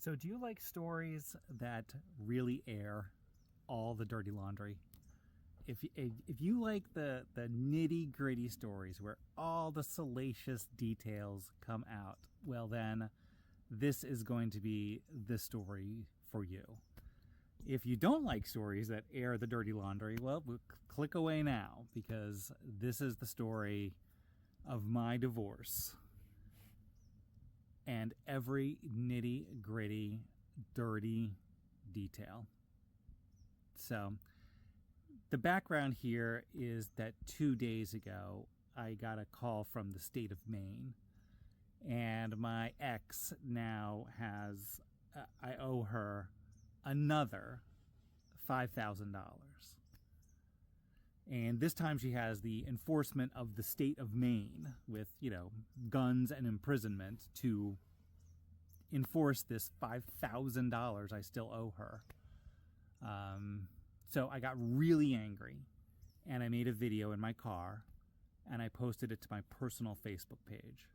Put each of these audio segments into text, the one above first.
So do you like stories that really air all the dirty laundry? If you like the nitty-gritty stories where all the salacious details come out, well then, this is going to be the story for you. If you don't like stories that air the dirty laundry, well, click away now, because this is the story of my divorce. And every nitty-gritty, dirty detail. So, the background here is that 2 days ago, I got a call from the state of Maine. And my ex now has, I owe her another $5,000. And this time she has the enforcement of the state of Maine with, guns and imprisonment to enforce this $5,000 I still owe her. So I got really angry, and I made a video in my car, and I posted it to my personal Facebook page.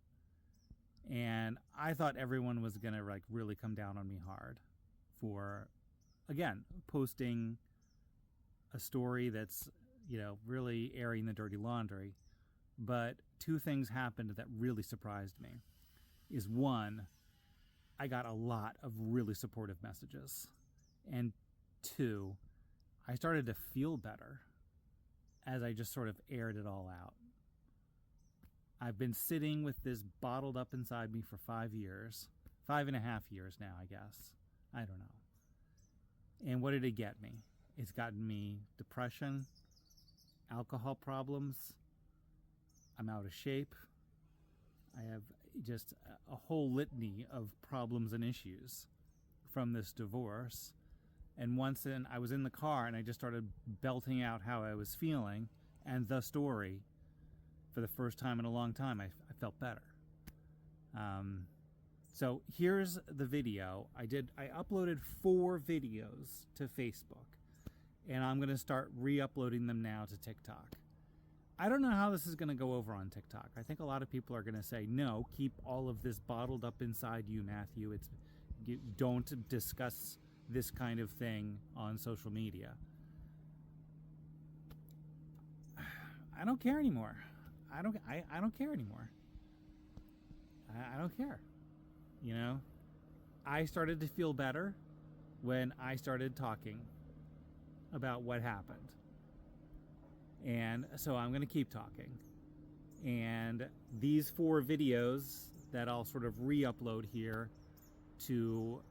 And I thought everyone was going to really come down on me hard for, again, posting a story that's really airing the dirty laundry. But two things happened that really surprised me. Is one, I got a lot of really supportive messages. And two, I started to feel better as I just sort of aired it all out. I've been sitting with this bottled up inside me for 5 years. 5.5 years now, I guess. I don't know. And what did it get me? It's gotten me depression, alcohol problems. I'm out of shape. I have just a whole litany of problems and issues from this divorce. And I was in the car and I just started belting out how I was feeling and the story. For the first time in a long time, I felt better. So here's the video. I uploaded 4 videos to Facebook. And I'm going to start re-uploading them now to TikTok. I don't know how this is going to go over on TikTok. I think a lot of people are going to say, no, keep all of this bottled up inside you, Matthew. Don't discuss this kind of thing on social media. I don't care anymore. I don't care anymore. I don't care. I started to feel better when I started talking about what happened. And so I'm going to keep talking. And these 4 videos that I'll sort of re-upload here to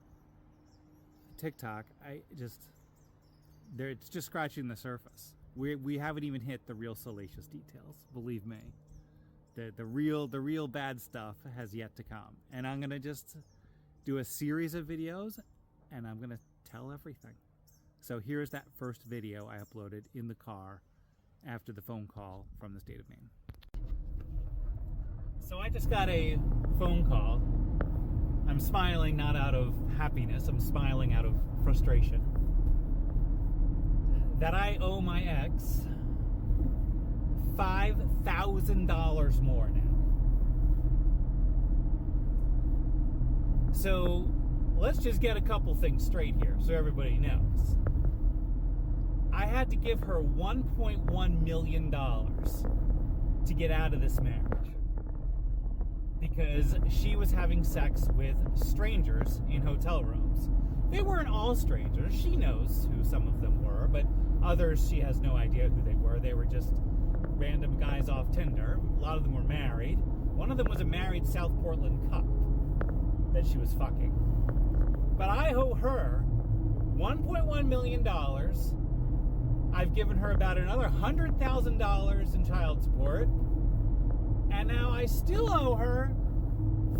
TikTok, it's just scratching the surface. We haven't even hit the real salacious details, believe me. The real bad stuff has yet to come. And I'm going to just do a series of videos, and I'm going to tell everything. So here's that first video I uploaded in the car after the phone call from the state of Maine. So I just got a phone call. I'm smiling not out of happiness, I'm smiling out of frustration. That I owe my ex $5,000 more now. So let's just get a couple things straight here so everybody knows. I had to give her $1.1 million to get out of this marriage because she was having sex with strangers in hotel rooms. They weren't all strangers. She knows who some of them were, but others she has no idea who they were. They were just random guys off Tinder. A lot of them were married. One of them was a married South Portland cop that she was fucking. But I owe her $1.1 million. I've given her about another $100,000 in child support. And now I still owe her,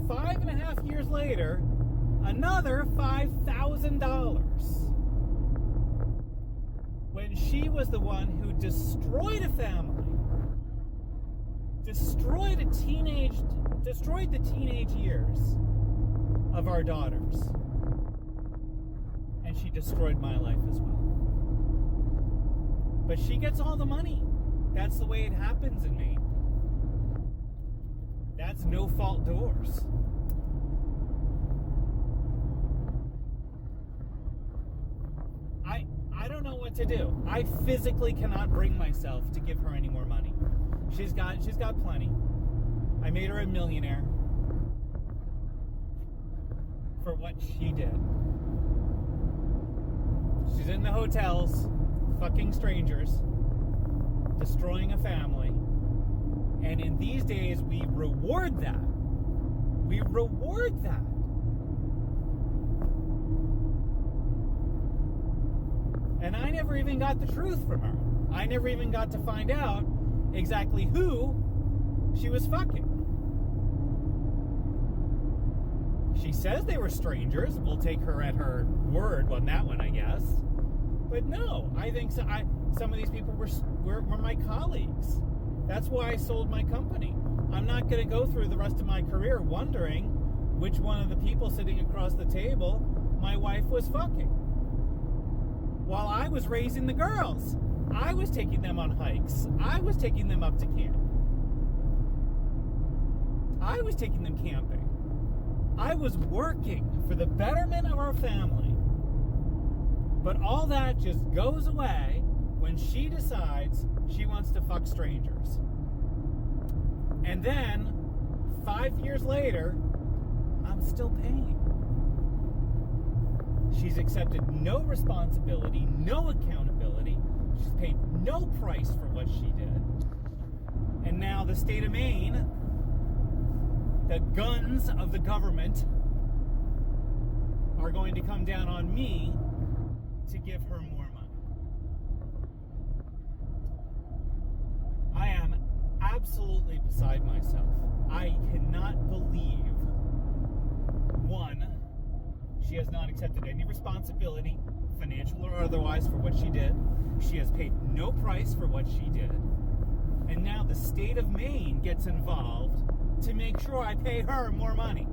5.5 years later, another $5,000. When she was the one who destroyed a family, destroyed the teenage years of our daughters. And she destroyed my life as well. But she gets all the money. That's the way it happens in Maine. That's no-fault divorce. what to do. I physically cannot bring myself to give her any more money. She's got plenty. I made her a millionaire for what she did. She's in the hotels, fucking strangers, destroying a family. And in these days, we reward that. We reward that. And I never even got the truth from her. I never even got to find out exactly who she was fucking. She says they were strangers. We'll take her at her word on that one, I guess. But no, I think so. Some of these people were my colleagues. That's why I sold my company. I'm not going to go through the rest of my career wondering which one of the people sitting across the table my wife was fucking. While I was raising the girls, I was taking them on hikes. I was taking them up to camp. I was taking them camping. I was working for the betterment of our family. But all that just goes away when she decides she wants to fuck strangers. And then, 5 years later, I'm still paying. She's accepted no responsibility, no accountability. She's paid no price for what she did. And now the state of Maine, the guns of the government, are going to come down on me to give her more money. I am absolutely beside myself. I cannot believe, one, she has not accepted any responsibility, financial or otherwise, for what she did. She has paid no price for what she did. And now the state of Maine gets involved to make sure I pay her more money.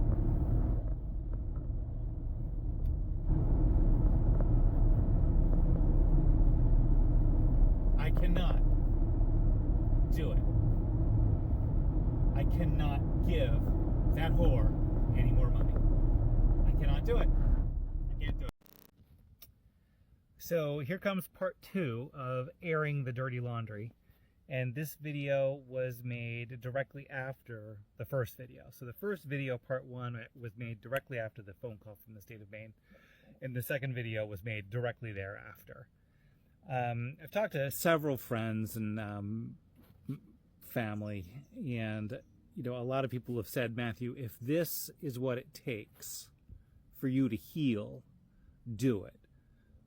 I cannot do it. I cannot give that whore any more money. I cannot do it. I can't do it. So here comes part 2 of airing the dirty laundry. And this video was made directly after the first video. So the first video, part 1, was made directly after the phone call from the state of Maine. And the second video was made directly thereafter. I've talked to several friends and family, and a lot of people have said, Matthew, if this is what it takes for you to heal, do it.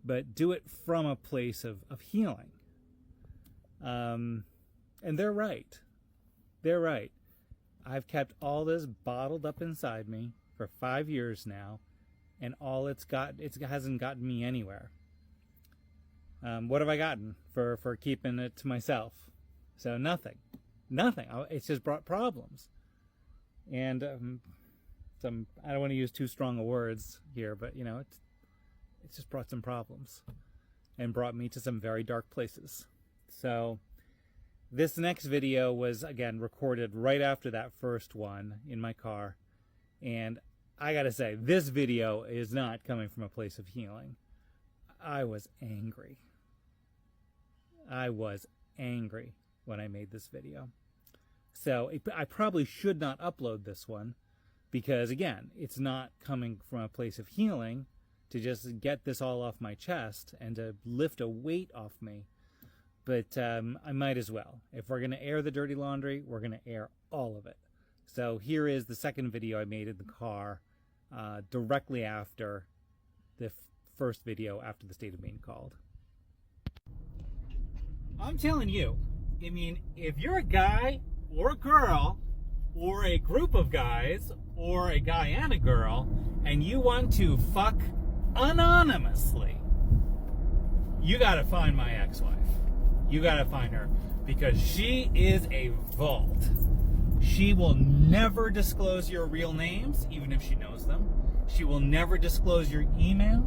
But do it from a place of healing. And they're right. They're right. I've kept all this bottled up inside me for 5 years now, and all it hasn't gotten me anywhere. What have I gotten for keeping it to myself? So nothing. It's just brought problems. And I don't want to use too strong of words here, but it's just brought some problems and brought me to some very dark places. So this next video was, again, recorded right after that first one in my car. And I gotta say, this video is not coming from a place of healing. I was angry. I was angry when I made this video. So I probably should not upload this one because, again, it's not coming from a place of healing to just get this all off my chest and to lift a weight off me. But I might as well. If we're going to air the dirty laundry, we're going to air all of it. So here is the second video I made in the car directly after the first video after the state of Maine called. I'm telling you, I mean, if you're a guy or a girl or a group of guys or a guy and a girl and you want to fuck anonymously, you got to find my ex-wife. You gotta find her because she is a vault. She will never disclose your real names, even if she knows them. She will never disclose your email.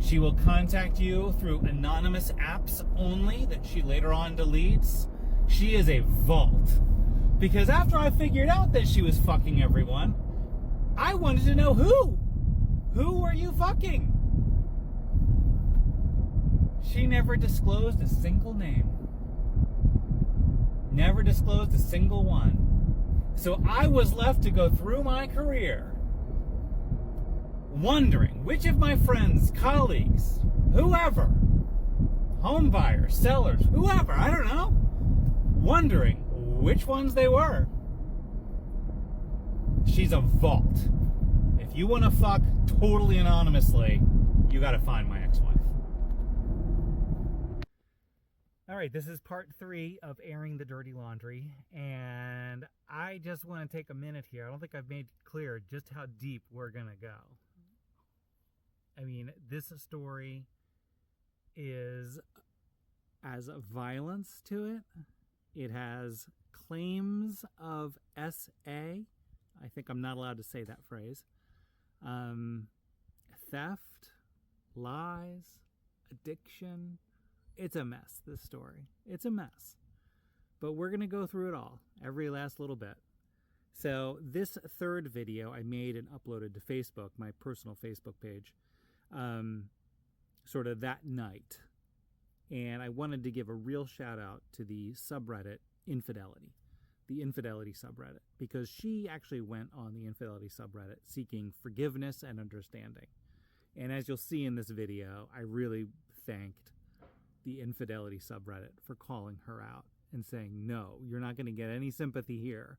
She will contact you through anonymous apps only that she later on deletes. She is a vault. Because after I figured out that she was fucking everyone, I wanted to know who. Who were you fucking? She never disclosed a single name. Never disclosed a single one. So I was left to go through my career wondering which of my friends, colleagues, whoever, home buyers, sellers, whoever, I don't know, wondering which ones they were. She's a vault. If you want to fuck totally anonymously, you got to find my ex-wife. All right, this is part 3 of airing the dirty laundry, and I just want to take a minute here. I don't think I've made clear just how deep we're going to go. I mean, this story has violence to it. It has claims of SA. I think I'm not allowed to say that phrase. Theft, lies, addiction. It's a mess, this story. It's a mess. But we're going to go through it all, every last little bit. So this third video I made and uploaded to Facebook, my personal Facebook page, sort of that night. And I wanted to give a real shout out to the subreddit Infidelity, the Infidelity subreddit, because she actually went on the Infidelity subreddit seeking forgiveness and understanding. And as you'll see in this video, I really thanked the Infidelity subreddit for calling her out and saying, no, you're not going to get any sympathy here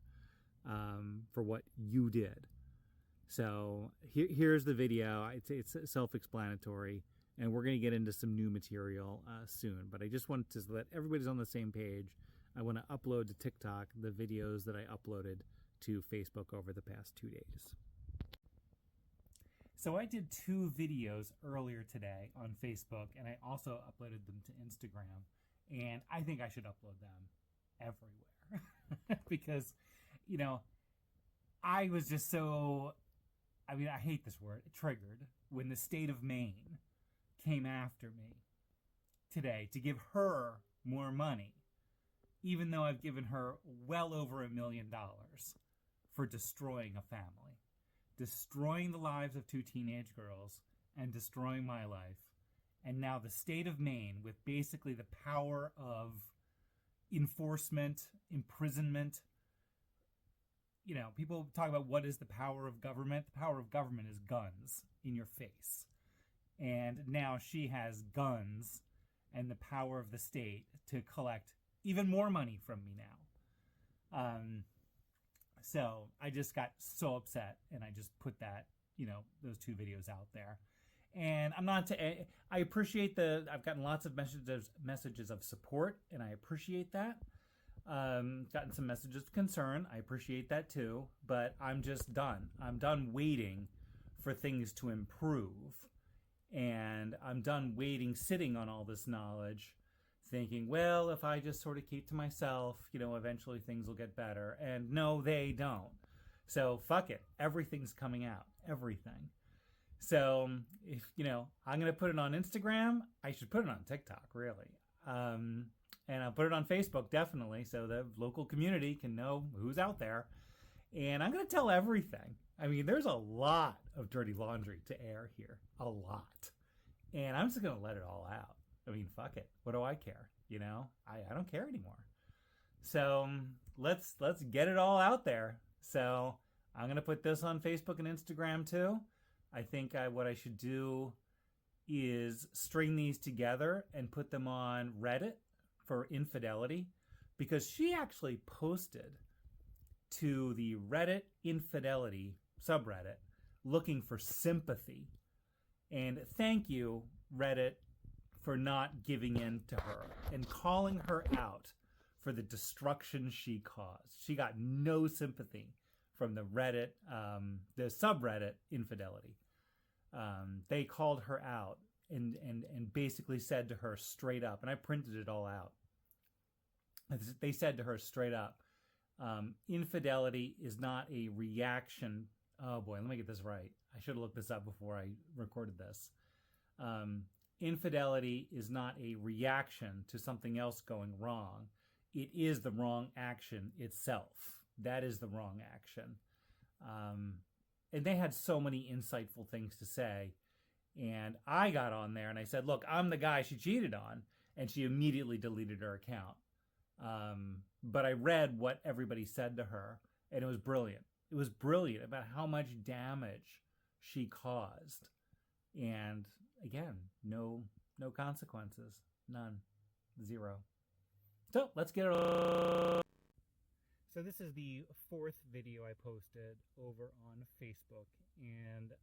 for what you did. So here's the video. It's self-explanatory, and we're going to get into some new material soon. But I just wanted to let everybody's on the same page. I want to upload to TikTok the videos that I uploaded to Facebook over the past 2 days. So I did 2 videos earlier today on Facebook, and I also uploaded them to Instagram. And I think I should upload them everywhere because, you know, I was just so, I mean, I hate this word, triggered when the state of Maine came after me today to give her more money, even though I've given her well over $1 million for destroying a family, destroying the lives of 2 teenage girls, and destroying my life. And now the state of Maine, with basically the power of enforcement, imprisonment. You know, people talk about what is the power of government. The power of government is guns in your face. And now she has guns and the power of the state to collect even more money from me now. So I just got so upset, and I just put that, you know, those 2 videos out there. And I'm not I appreciate I've gotten lots of messages of support, and I appreciate that. Gotten some messages of concern. I appreciate that too, but I'm just done. I'm done waiting for things to improve. And I'm done waiting, sitting on all this knowledge, thinking, well, if I just sort of keep to myself, you know, eventually things will get better. And no, they don't. So fuck it. Everything's coming out. Everything. So, if, you know, I'm going to put it on Instagram. I should put it on TikTok, really. And I'll put it on Facebook, definitely, so the local community can know who's out there. And I'm going to tell everything. I mean, there's a lot of dirty laundry to air here. A lot. And I'm just going to let it all out. I mean, fuck it. What do I care? You know, I don't care anymore. So let's get it all out there. So I'm going to put this on Facebook and Instagram too. I think what I should do is string these together and put them on Reddit for Infidelity, because she actually posted to the Reddit Infidelity subreddit looking for sympathy. And thank you, Reddit, for not giving in to her and calling her out for the destruction she caused. She got no sympathy from the Reddit, the subreddit Infidelity. They called her out and basically said to her straight up, and I printed it all out. They said to her straight up, infidelity is not a reaction. Oh boy, let me get this right. I should have looked this up before I recorded this. Infidelity is not a reaction to something else going wrong. It is the wrong action itself. That is the wrong action. And they had so many insightful things to say. And I got on there and I said, look, I'm the guy she cheated on. And she immediately deleted her account. But I read what everybody said to her, and it was brilliant. It was brilliant about how much damage she caused. And again, no consequences. None. Zero. So let's get it. So this is the 4th video I posted over on Facebook, and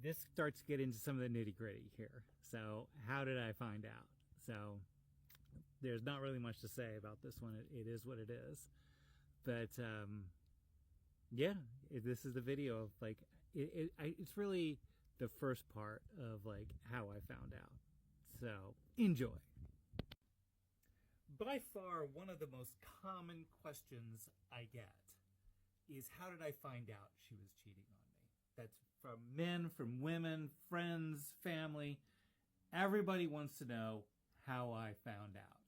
this starts to get into some of the nitty-gritty here. So how did I find out? So there's not really much to say about this one. It is what it is. But yeah, this is the video of like it's really the first part of like how I found out. So enjoy. By far, one of the most common questions I get is, how did I find out she was cheating on me? That's from men, from women, friends, family. Everybody wants to know how I found out.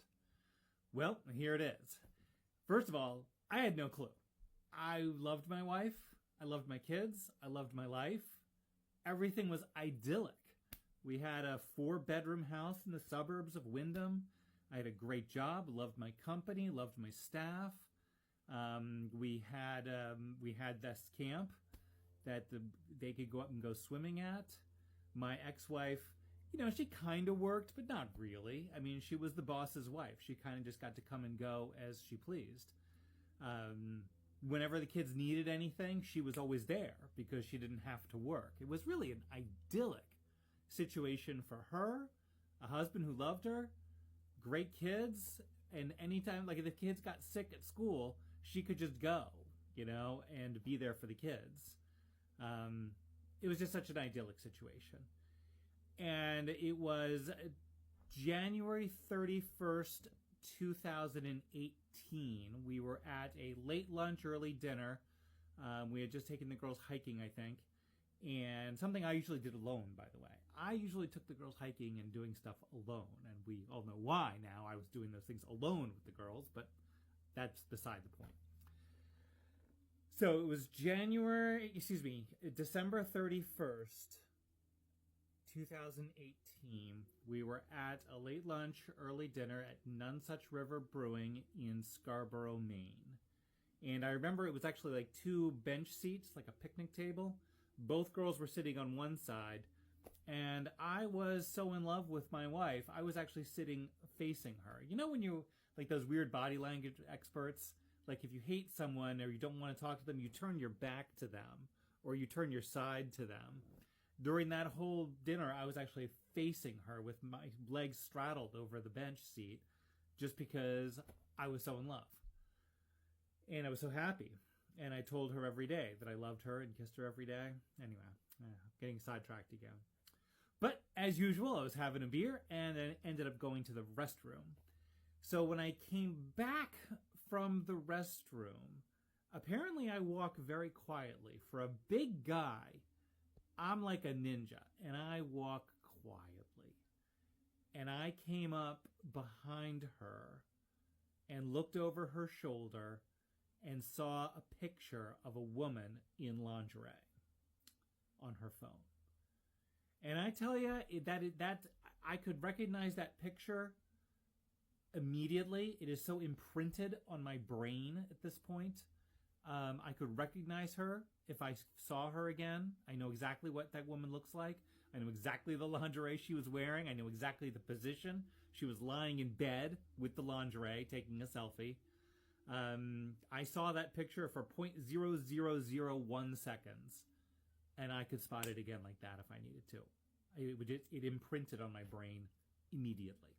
Well, here it is. First of all, I had no clue. I loved my wife. I loved my kids. I loved my life. Everything was idyllic. We had a 4-bedroom house in the suburbs of Wyndham. I had a great job, loved my company, loved my staff. We had this camp that they could go up and go swimming at. My ex-wife, she kind of worked, but not really. I mean, she was the boss's wife. She kind of just got to come and go as she pleased. Whenever the kids needed anything, she was always there because she didn't have to work. It was really an idyllic situation for her, a husband who loved her, great kids, and anytime, like if the kids got sick at school, she could just go, and be there for the kids. It was just such an idyllic situation. And it was January 31st, 2018. We were at a late lunch, early dinner. We had just taken the girls hiking, I think. And something I usually did alone, by the way. I usually took the girls hiking and doing stuff alone. And we all know why now. I was doing those things alone with the girls, but that's beside the point. So it was December 31st, 2018. We were at a late lunch, early dinner at Nonesuch River Brewing in Scarborough, Maine. And I remember it was actually like 2 bench seats, like a picnic table. Both girls were sitting on one side, and I was so in love with my wife, I was actually sitting facing her. When you, like those weird body language experts, like if you hate someone or you don't want to talk to them, you turn your back to them, or you turn your side to them. During that whole dinner, I was actually facing her with my legs straddled over the bench seat just because I was so in love. And I was so happy. And I told her every day that I loved her and kissed her every day. Anyway, getting sidetracked again. But as usual, I was having a beer and then ended up going to the restroom. So when I came back from the restroom, apparently I walk very quietly. For a big guy, I'm like a ninja, and I walk quietly. And I came up behind her and looked over her shoulder and saw a picture of a woman in lingerie on her phone. And I tell you, that I could recognize that picture immediately. It is so imprinted on my brain at this point. I could recognize her if I saw her again. I know exactly what that woman looks like. I know exactly the lingerie she was wearing. I know exactly the position. She was lying in bed with the lingerie, taking a selfie. I saw that picture for 0.0001 seconds, and I could spot it again like that if I needed to. It imprinted on my brain immediately.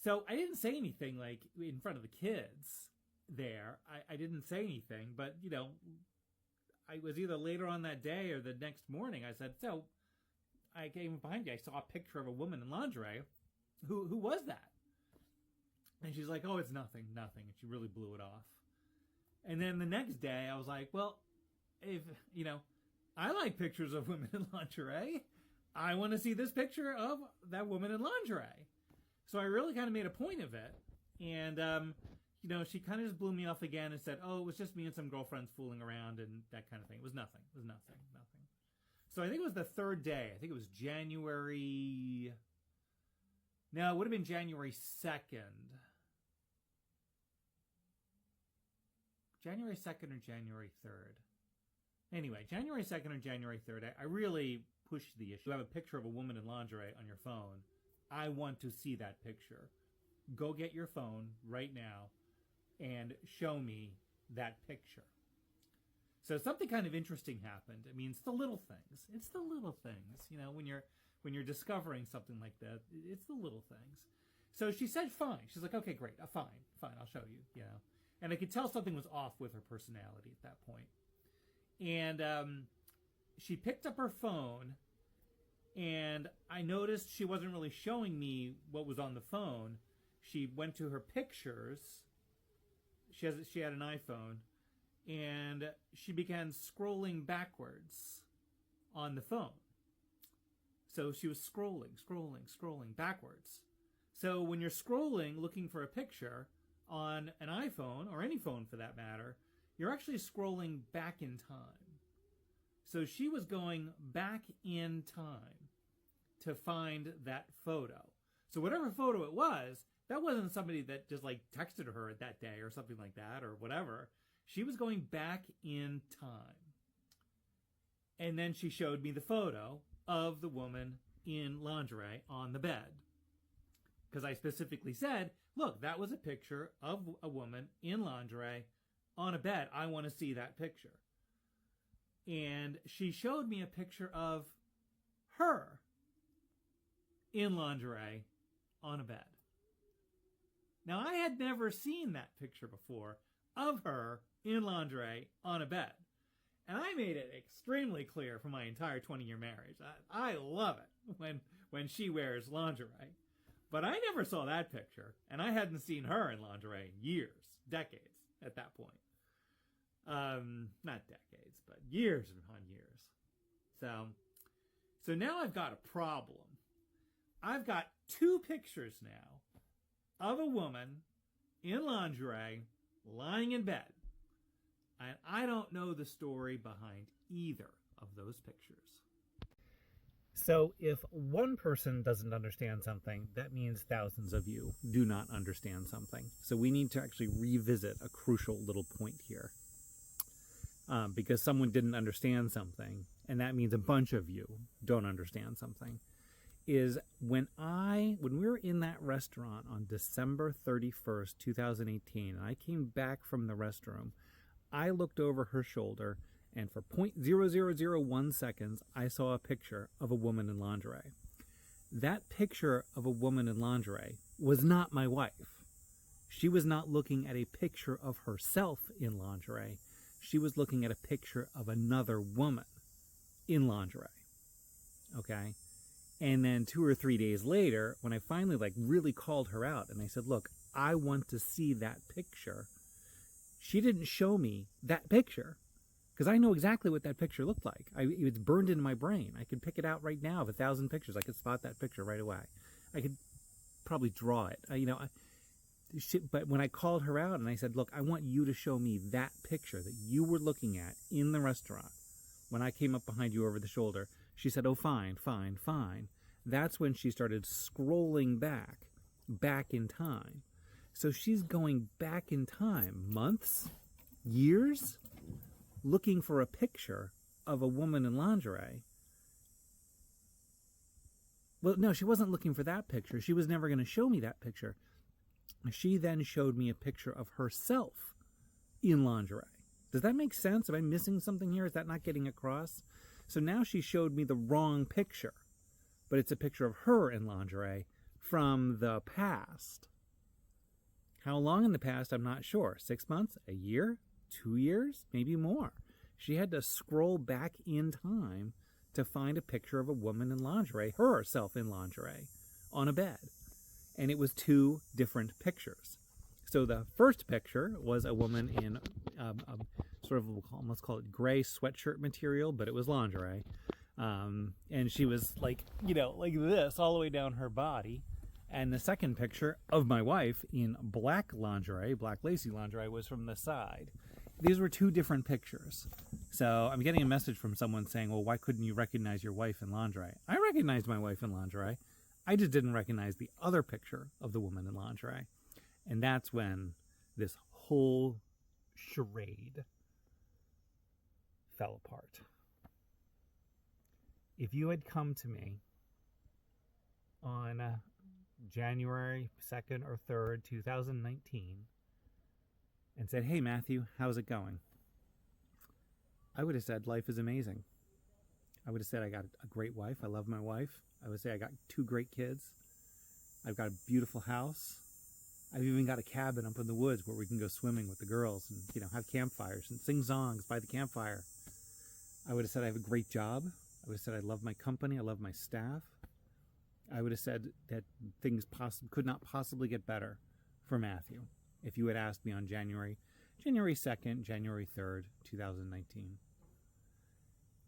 So I didn't say anything like in front of the kids there. I didn't say anything, but I was either later on that day or the next morning. I said, so I came behind you. I saw a picture of a woman in lingerie. Who was that? And she's like, oh, it's nothing. And she really blew it off. And then the next day I was like, well, if, I like pictures of women in lingerie. I want to see this picture of that woman in lingerie. So I really kind of made a point of it. And, she kind of just blew me off again and said, oh, it was just me and some girlfriends fooling around and that kind of thing. It was nothing. It was nothing. So I think it was the third day. I think it was January. No, it would have been January 2nd. January 2nd or January 3rd. Anyway, January 2nd or January 3rd, I really pushed the issue. You have a picture of a woman in lingerie on your phone. I want to see that picture. Go get your phone right now and show me that picture. So something kind of interesting happened. I mean, it's the little things. It's the little things. When you're discovering something like that, it's the little things. So she said, fine. She's like, okay, great. Fine, I'll show you, And I could tell something was off with her personality at that point. And she picked up her phone, and I noticed she wasn't really showing me what was on the phone. She went to her pictures. She had an iPhone, and she began scrolling backwards on the phone. So she was scrolling backwards. So when you're scrolling, looking for a picture on an iPhone, or any phone for that matter, you're actually scrolling back in time. So she was going back in time to find that photo. So whatever photo it was, that wasn't somebody that just texted her that day or something like that or whatever. She was going back in time. And then she showed me the photo of the woman in lingerie on the bed. Because I specifically said, look, that was a picture of a woman in lingerie on a bed. I want to see that picture. And she showed me a picture of her in lingerie on a bed. Now, I had never seen that picture before of her in lingerie on a bed. And I made it extremely clear for my entire 20-year marriage. I love it when she wears lingerie. But I never saw that picture, and I hadn't seen her in lingerie in years, decades at that point. Not decades, but years upon years. So now I've got a problem. I've got two pictures now of a woman in lingerie lying in bed. And I don't know the story behind either of those pictures. So if one person doesn't understand something, that means thousands of you do not understand something. So we need to actually revisit a crucial little point here. Because someone didn't understand something, and that means a bunch of you don't understand something, is when we were in that restaurant on December 31st, 2018, and I came back from the restroom, I looked over her shoulder, and for 0.0001 seconds, I saw a picture of a woman in lingerie. That picture of a woman in lingerie was not my wife. She was not looking at a picture of herself in lingerie. She was looking at a picture of another woman in lingerie. Okay? And then 2 or 3 days later, when I finally really called her out and I said, look, I want to see that picture, she didn't show me that picture. Because I know exactly what that picture looked like. It's burned into my brain. I could pick it out right now of 1,000 pictures. I could spot that picture right away. I could probably draw it. But when I called her out and I said, look, I want you to show me that picture that you were looking at in the restaurant when I came up behind you over the shoulder, she said, oh, fine. That's when she started scrolling back in time. So she's going back in time, months, years, looking for a picture of a woman in lingerie. Well, no, she wasn't looking for that picture. She was never going to show me that picture. She then showed me a picture of herself in lingerie. Does that make sense? Am I missing something here? Is that not getting across? So now she showed me the wrong picture, but it's a picture of her in lingerie from the past. How long in the past, I'm not sure. 6 months? A year? 2 years? Maybe more. She had to scroll back in time to find a picture of a woman in lingerie, herself in lingerie, on a bed. And it was 2 different pictures. So the first picture was a woman in sort of, let's call it gray sweatshirt material, but it was lingerie. And she was like this all the way down her body. And the second picture of my wife in black lingerie, black lacy lingerie, was from the side. These were two different pictures. So I'm getting a message from someone saying, well, why couldn't you recognize your wife in lingerie? I recognized my wife in lingerie. I just didn't recognize the other picture of the woman in lingerie. And that's when this whole charade fell apart. If you had come to me on January 2nd or 3rd, 2019, and said, hey, Matthew, how's it going? I would have said, life is amazing. I would have said, I got a great wife. I love my wife. I would say, I got 2 great kids. I've got a beautiful house. I've even got a cabin up in the woods where we can go swimming with the girls and, have campfires and sing songs by the campfire. I would have said, I have a great job. I would have said, I love my company. I love my staff. I would have said that things could not possibly get better for Matthew if you had asked me on January 2nd, January 3rd, 2019.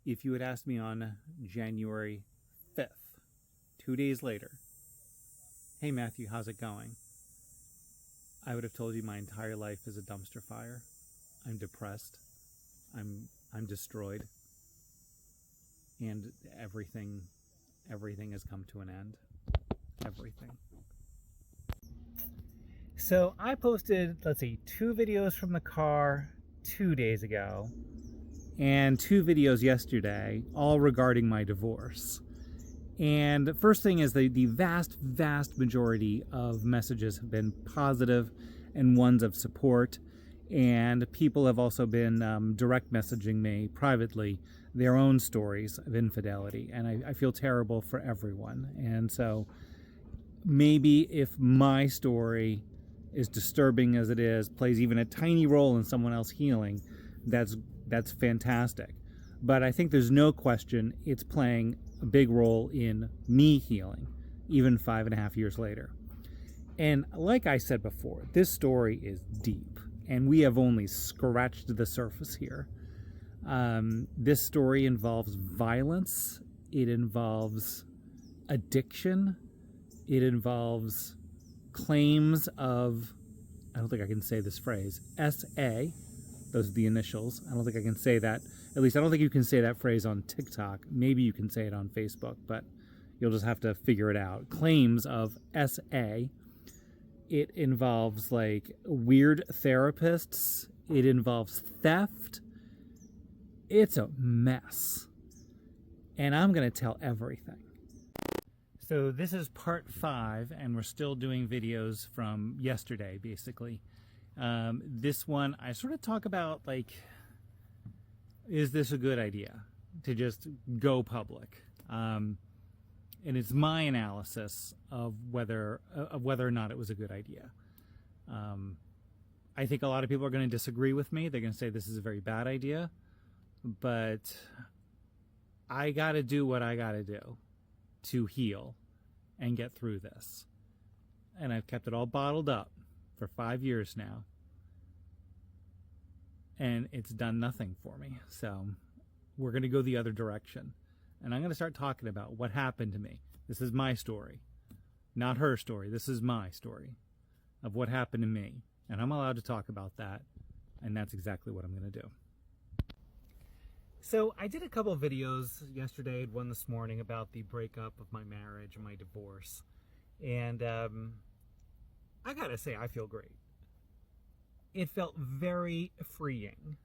If you had asked me on January 5th, 2 days later, hey, Matthew, how's it going? I would have told you my entire life is a dumpster fire. I'm depressed. I'm destroyed. And everything has come to an end. Everything. So I posted, 2 videos from the car 2 days ago and 2 videos yesterday, all regarding my divorce. And the first thing is the vast, vast majority of messages have been positive and ones of support. And people have also been direct messaging me privately their own stories of infidelity. And I feel terrible for everyone. And so maybe if my story, as disturbing as it is, plays even a tiny role in someone else healing, that's fantastic. But I think there's no question it's playing a big role in me healing, even 5.5 years later. And like I said before, this story is deep, and we have only scratched the surface here. This story involves violence. It involves addiction. It involves claims of, I don't think I can say this phrase, SA. Those are the initials. I don't think I can say that. At least I don't think you can say that phrase on TikTok. Maybe you can say it on Facebook, but you'll just have to figure it out. Claims of SA. It involves weird therapists. It involves theft. It's a mess. And I'm going to tell everything. So this is part 5, and we're still doing videos from yesterday, basically. This one, I sort of talk about, is this a good idea to just go public? And it's my analysis of whether or not it was a good idea. I think a lot of people are going to disagree with me. They're going to say this is a very bad idea. But I got to do what I got to do to heal and get through this. And I've kept it all bottled up for 5 years now. And it's done nothing for me. So we're going to go the other direction. And I'm going to start talking about what happened to me. This is my story, not her story. This is my story of what happened to me. And I'm allowed to talk about that. And that's exactly what I'm going to do. So I did a couple of videos yesterday, one this morning, about the breakup of my marriage and my divorce. And I gotta say, I feel great. It felt very freeing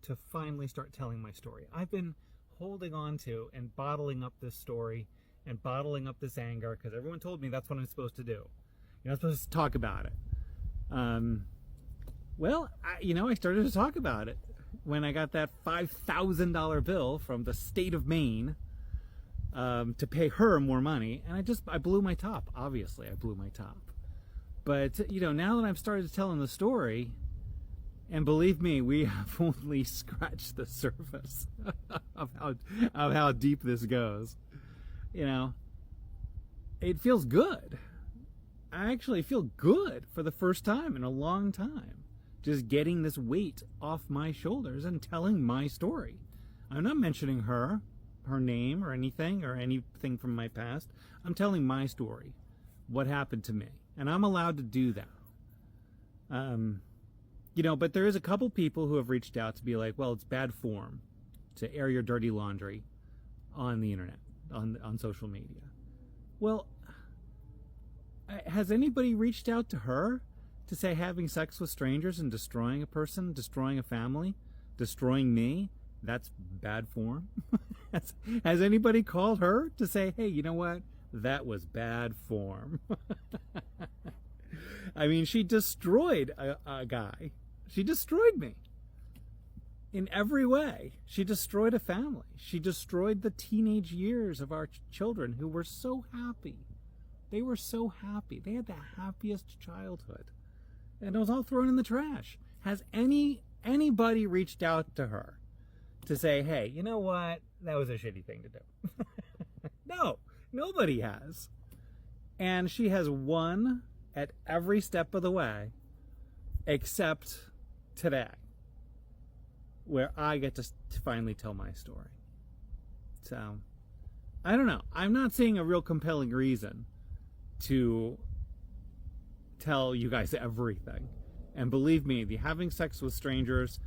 to finally start telling my story. I've been holding on to and bottling up this story and bottling up this anger because everyone told me that's what I'm supposed to do. You're not supposed to talk about it. Well, I started to talk about it when I got that $5,000 bill from the state of Maine to pay her more money. And I blew my top. Obviously, I blew my top. But, now that I've started telling the story, and believe me, we have only scratched the surface of how deep this goes. It feels good. I actually feel good for the first time in a long time. Just getting this weight off my shoulders and telling my story. I'm not mentioning her name or anything from my past. I'm telling my story. what happened to me, and I'm allowed to do that. But there is a couple people who have reached out to be like, well, it's bad form to air your dirty laundry on the internet, on social media. Well, has anybody reached out to her to say having sex with strangers and destroying a person, destroying a family, destroying me, that's bad form? Has anybody called her to say, hey, you know what? That was bad form. I mean, she destroyed a guy. She destroyed me in every way. She destroyed a family. She destroyed the teenage years of our children who were so happy. They were so happy. They had the happiest childhood. And it was all thrown in the trash. Has anybody reached out to her to say, hey, you know what? That was a shitty thing to do. No, nobody has. And she has won at every step of the way, except today, where I get to finally tell my story. So, I don't know. I'm not seeing a real compelling reason to tell you guys everything. And believe me, the having sex with strangers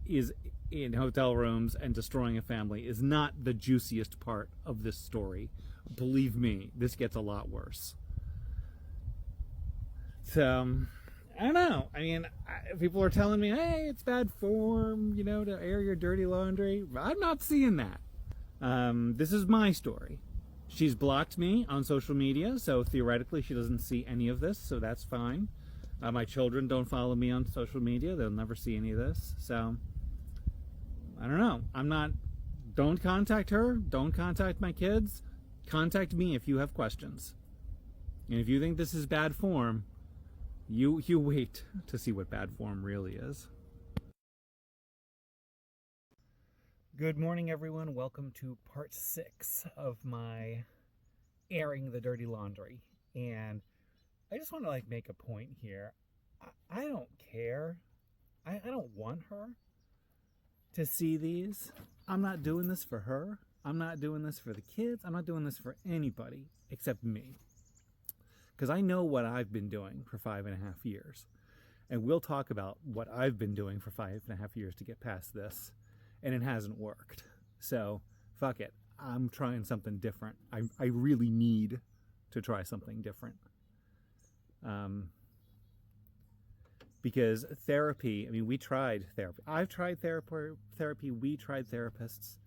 is in hotel rooms and destroying a family is not the juiciest part of this story. Believe me, this gets a lot worse. So, I don't know. I mean, people are telling me, hey, it's bad form, to air your dirty laundry. I'm not seeing that. This is my story. She's blocked me on social media, so theoretically she doesn't see any of this, so that's fine. My children don't follow me on social media. They'll never see any of this. So, I don't know. Don't contact her. Don't contact my kids. Contact me if you have questions. And if you think this is bad form, you wait to see what bad form really is. Good morning, everyone. Welcome to part 6 of my airing the dirty laundry. And I just want to make a point here. I don't care. I don't want her to see these. I'm not doing this for her. I'm not doing this for the kids. I'm not doing this for anybody except me. Because I know what I've been doing for 5.5 years. And we'll talk about what I've been doing for 5.5 years to get past this. And it hasn't worked. So, fuck it. I'm trying something different. I really need to try something different. Because therapy, we tried therapy. I've tried therapy. We tried therapists.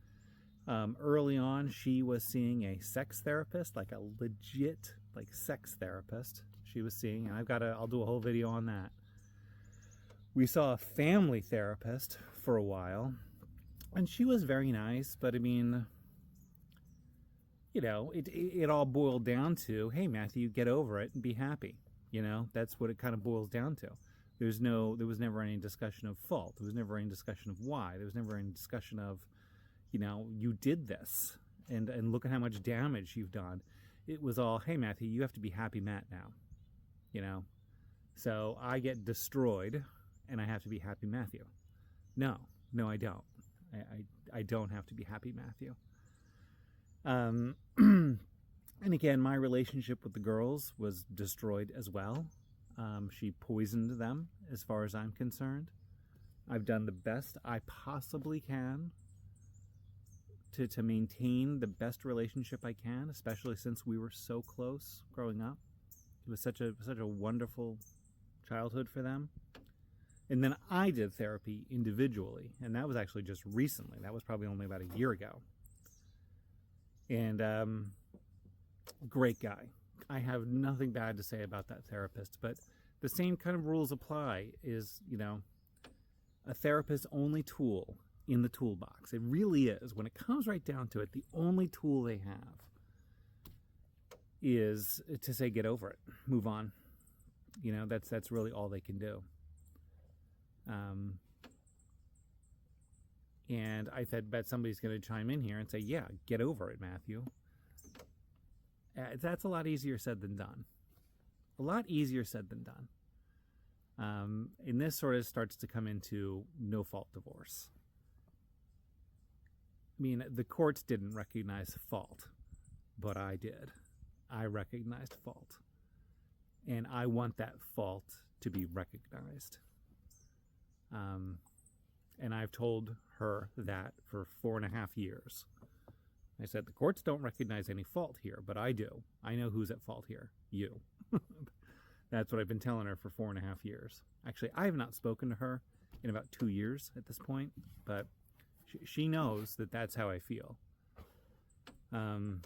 Early on, she was seeing a sex therapist, like a legit, sex therapist she was seeing. And I'll do a whole video on that. We saw a family therapist for a while. And she was very nice, but it all boiled down to, hey, Matthew, get over it and be happy. That's what it kind of boils down to. There was never any discussion of fault. There was never any discussion of why. There was never any discussion of, you did this and look at how much damage you've done. It was all, hey, Matthew, you have to be happy Matt now. So I get destroyed and I have to be happy Matthew. No, I don't. I don't have to be happy Matthew. And again, my relationship with the girls was destroyed as well. She poisoned them, as far as I'm concerned. I've done the best I possibly can to maintain the best relationship I can, especially since we were so close growing up. It was such a wonderful childhood for them. And then I did therapy individually, and that was actually just recently. That was probably only about a year ago. And great guy. I have nothing bad to say about that therapist, but the same kind of rules apply. Is, a therapist's only tool in the toolbox. It really is. When it comes right down to it, the only tool they have is to say, get over it, move on. That's really all they can do. And I bet somebody's going to chime in here and say, yeah, get over it, Matthew. That's a lot easier said than done. A lot easier said than done. And this sort of starts to come into no-fault divorce. The courts didn't recognize fault, but I did. I recognized fault. And I want that fault to be recognized. And I've told her that for 4.5 years. I said, the courts don't recognize any fault here, but I do. I know who's at fault here. You. That's what I've been telling her for 4.5 years. Actually, I have not spoken to her in about 2 years at this point, but she knows that that's how I feel. I'm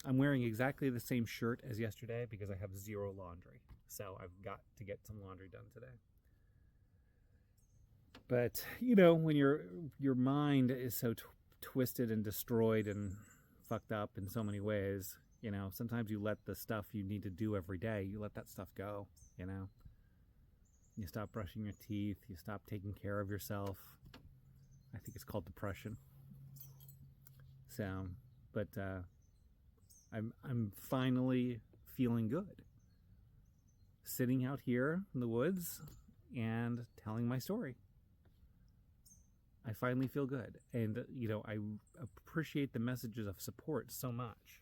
wearing exactly the same shirt as yesterday because I have 0 laundry. So I've got to get some laundry done today. But, you know, when your mind is so twisted and destroyed and fucked up in so many ways, you know, sometimes you let the stuff you need to do every day, you let that stuff go, you know. You stop brushing your teeth, you stop taking care of yourself. I think it's called depression. So, but I'm finally feeling good. Sitting out here in the woods and telling my story. I finally feel good. And, you know, I appreciate the messages of support so much.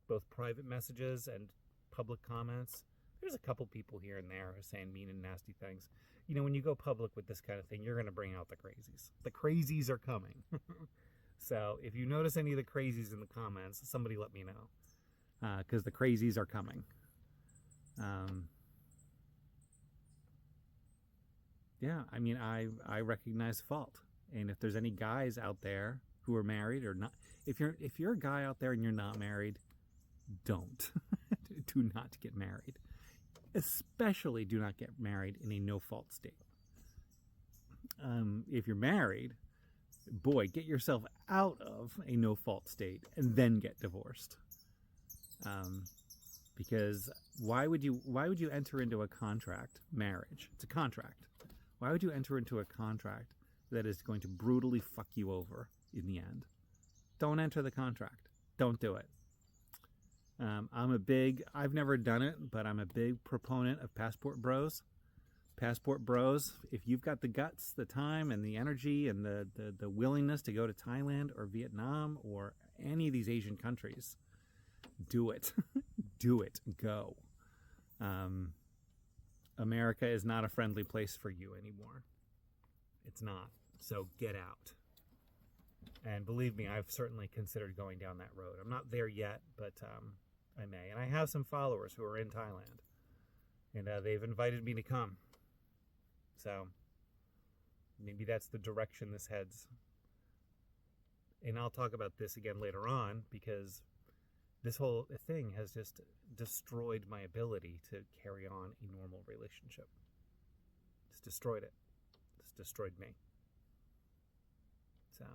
Both private messages and public comments. There's a couple people here and there who are saying mean and nasty things. You know, when you go public with this kind of thing, you're going to bring out the crazies. The crazies are coming. So if you notice any of the crazies in the comments, somebody let me know. Because the crazies are coming. Yeah, I mean, I recognize fault. And if there's any guys out there who are married or not, if you're a guy out there and you're not married, don't. Do not get married. Especially do not get married in a no-fault state. If you're married, boy, get yourself out of a no-fault state and then get divorced. Because why would you enter into a contract, marriage? It's a contract. Why would you enter into a contract that is going to brutally fuck you over in the end? Don't enter the contract. Don't do it. I've never done it, but I'm a big proponent of Passport Bros. Passport Bros, if you've got the guts, the time, and the energy, and the willingness to go to Thailand or Vietnam or any of these Asian countries, do it. Do it. Go. America is not a friendly place for you anymore. It's not. So get out. And believe me, I've certainly considered going down that road. I'm not there yet, but I may. And I have some followers who are in Thailand. And they've invited me to come. So maybe that's the direction this heads. And I'll talk about this again later on, because this whole thing has just destroyed my ability to carry on a normal relationship. It's destroyed it. It's destroyed me. So,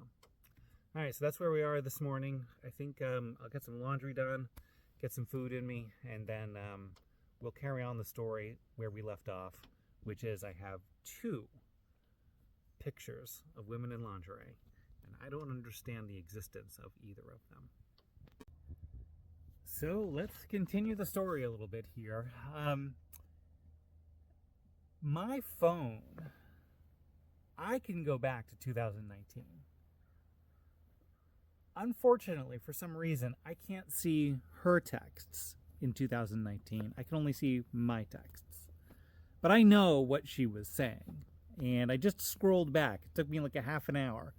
all right, so that's where we are this morning. I think I'll get some laundry done, get some food in me, and then we'll carry on the story where we left off, which is I have 2 pictures of women in lingerie, and I don't understand the existence of either of them. So let's continue the story a little bit here. My phone, I can go back to 2019. Unfortunately, for some reason, I can't see her texts in 2019. I can only see my texts. But I know what she was saying. And I just scrolled back. It took me like a half an hour.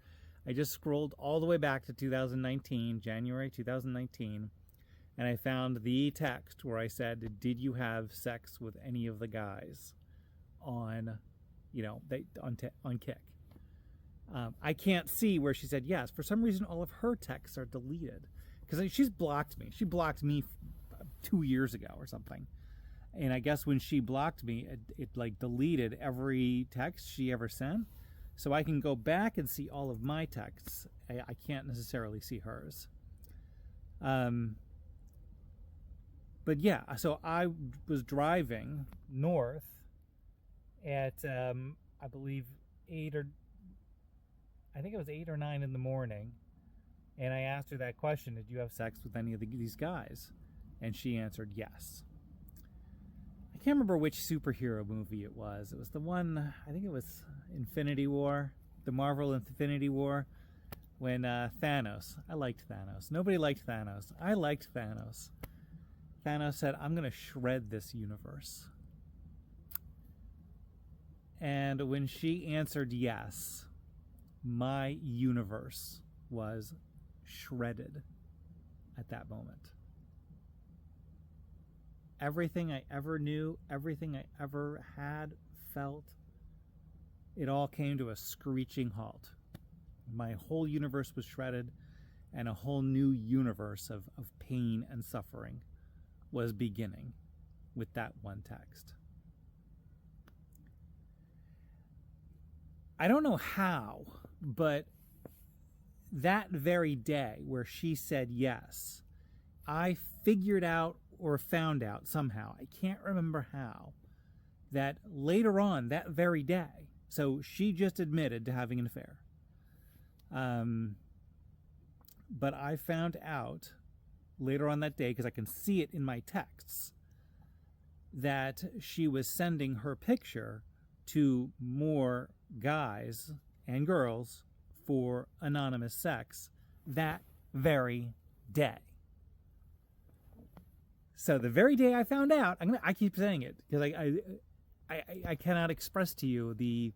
I just scrolled all the way back to 2019, January 2019. And I found the text where I said, did you have sex with any of the guys on, on Kik? I can't see where she said yes. For some reason, all of her texts are deleted. Because she's blocked me. She blocked me 2 years ago or something. And I guess when she blocked me, it like deleted every text she ever sent. So I can go back and see all of my texts. I can't necessarily see hers. But yeah, so I was driving north at, I believe, 8 or 9 in the morning. And I asked her that question, did you have sex with any of these guys? And she answered yes. I can't remember which superhero movie it was. It was the one, I think it was Infinity War, the Marvel Infinity War, when Thanos, I liked Thanos. Nobody liked Thanos. I liked Thanos. Thanos said, I'm going to shred this universe. And when she answered yes, my universe was shredded at that moment. Everything I ever knew, everything I ever had, felt, it all came to a screeching halt. My whole universe was shredded, and a whole new universe of pain and suffering was beginning with that one text. I don't know how, but that very day where she said yes, I figured out or found out somehow, I can't remember how, that later on that very day, so she just admitted to having an affair. But I found out later on that day, because I can see it in my texts, that she was sending her picture to more guys and girls for anonymous sex that very day. So the very day I found out, I keep saying it because I cannot express to you the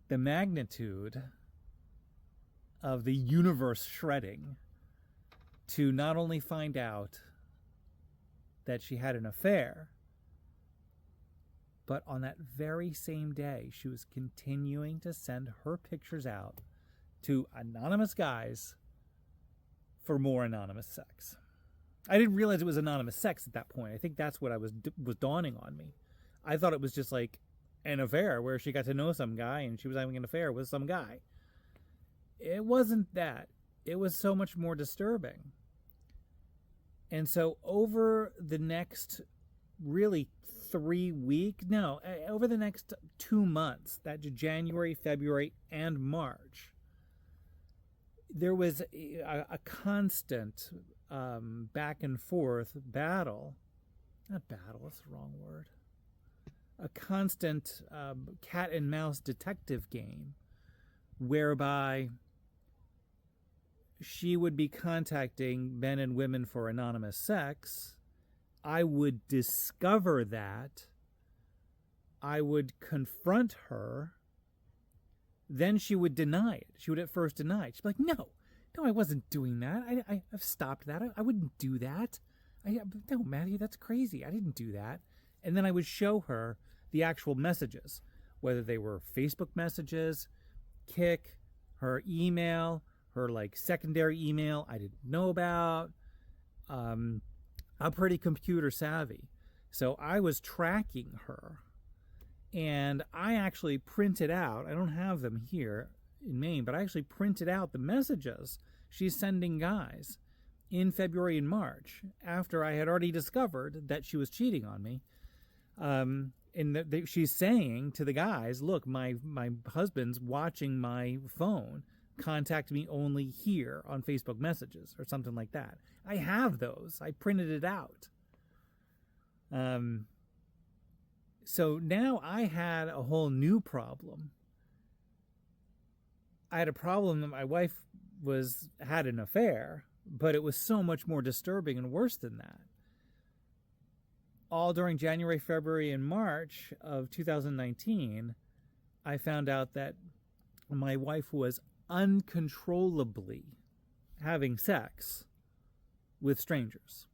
magnitude of the universe shredding to not only find out that she had an affair, but on that very same day, she was continuing to send her pictures out to anonymous guys for more anonymous sex. I didn't realize it was anonymous sex at that point. I think that's what was dawning on me. I thought it was just like an affair where she got to know some guy and she was having an affair with some guy. It wasn't that. It was so much more disturbing. And so over the next really over the next 2 months, that's January, February, and March, there was a constant back and forth battle. Not battle, that's the wrong word. A constant cat and mouse detective game whereby she would be contacting men and women for anonymous sex. I would discover that. I would confront her. Then she would deny it. She would at first deny it. She'd be like, no, I wasn't doing that. I've stopped that. I wouldn't do that. No, Matthew, that's crazy. I didn't do that. And then I would show her the actual messages, whether they were Facebook messages, Kik, her email, her secondary email I didn't know about. I'm pretty computer savvy. So I was tracking her. And I actually printed out, I don't have them here in Maine, but I actually printed out the messages she's sending guys in February and March after I had already discovered that she was cheating on me. And she's saying to the guys, look, my husband's watching my phone. Contact me only here on Facebook messages or something like that. I have those. I printed it out. So now I had a whole new problem. I had a problem that my wife had an affair, but it was so much more disturbing and worse than that. All during January, February, and March of 2019, I found out that my wife was uncontrollably having sex with strangers.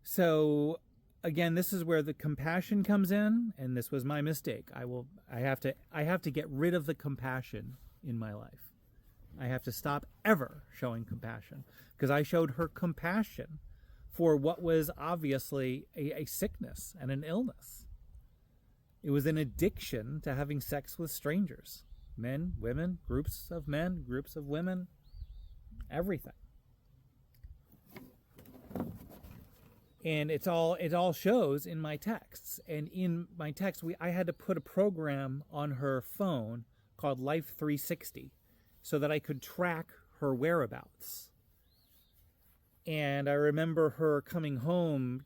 So again, this is where the compassion comes in, and this was my mistake. I have to get rid of the compassion in my life. I have to stop ever showing compassion, because I showed her compassion for what was obviously a sickness and an illness. It was an addiction to having sex with strangers. Men, women, groups of men, groups of women, everything. And it all shows in my texts. And in my text, I had to put a program on her phone called Life 360 so that I could track her whereabouts. And I remember her coming home,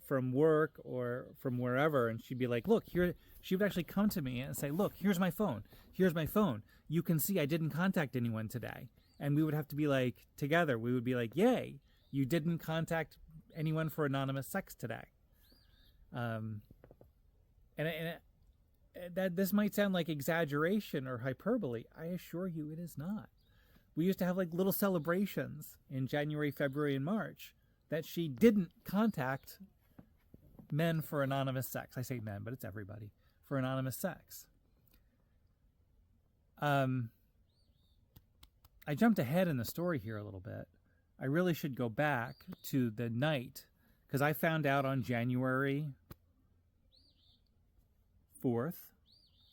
from work or from wherever, and she'd be like, look, here. She would actually come to me and say, look, here's my phone. Here's my phone. You can see I didn't contact anyone today. And we would have to be like, together, we would be like, yay, you didn't contact anyone for anonymous sex today. That this might sound like exaggeration or hyperbole. I assure you it is not. We used to have like little celebrations in January, February, and March that she didn't contact men for anonymous sex. I say men, but it's everybody, for anonymous sex. I jumped ahead in the story here a little bit. I really should go back to the night, because I found out on January 4th.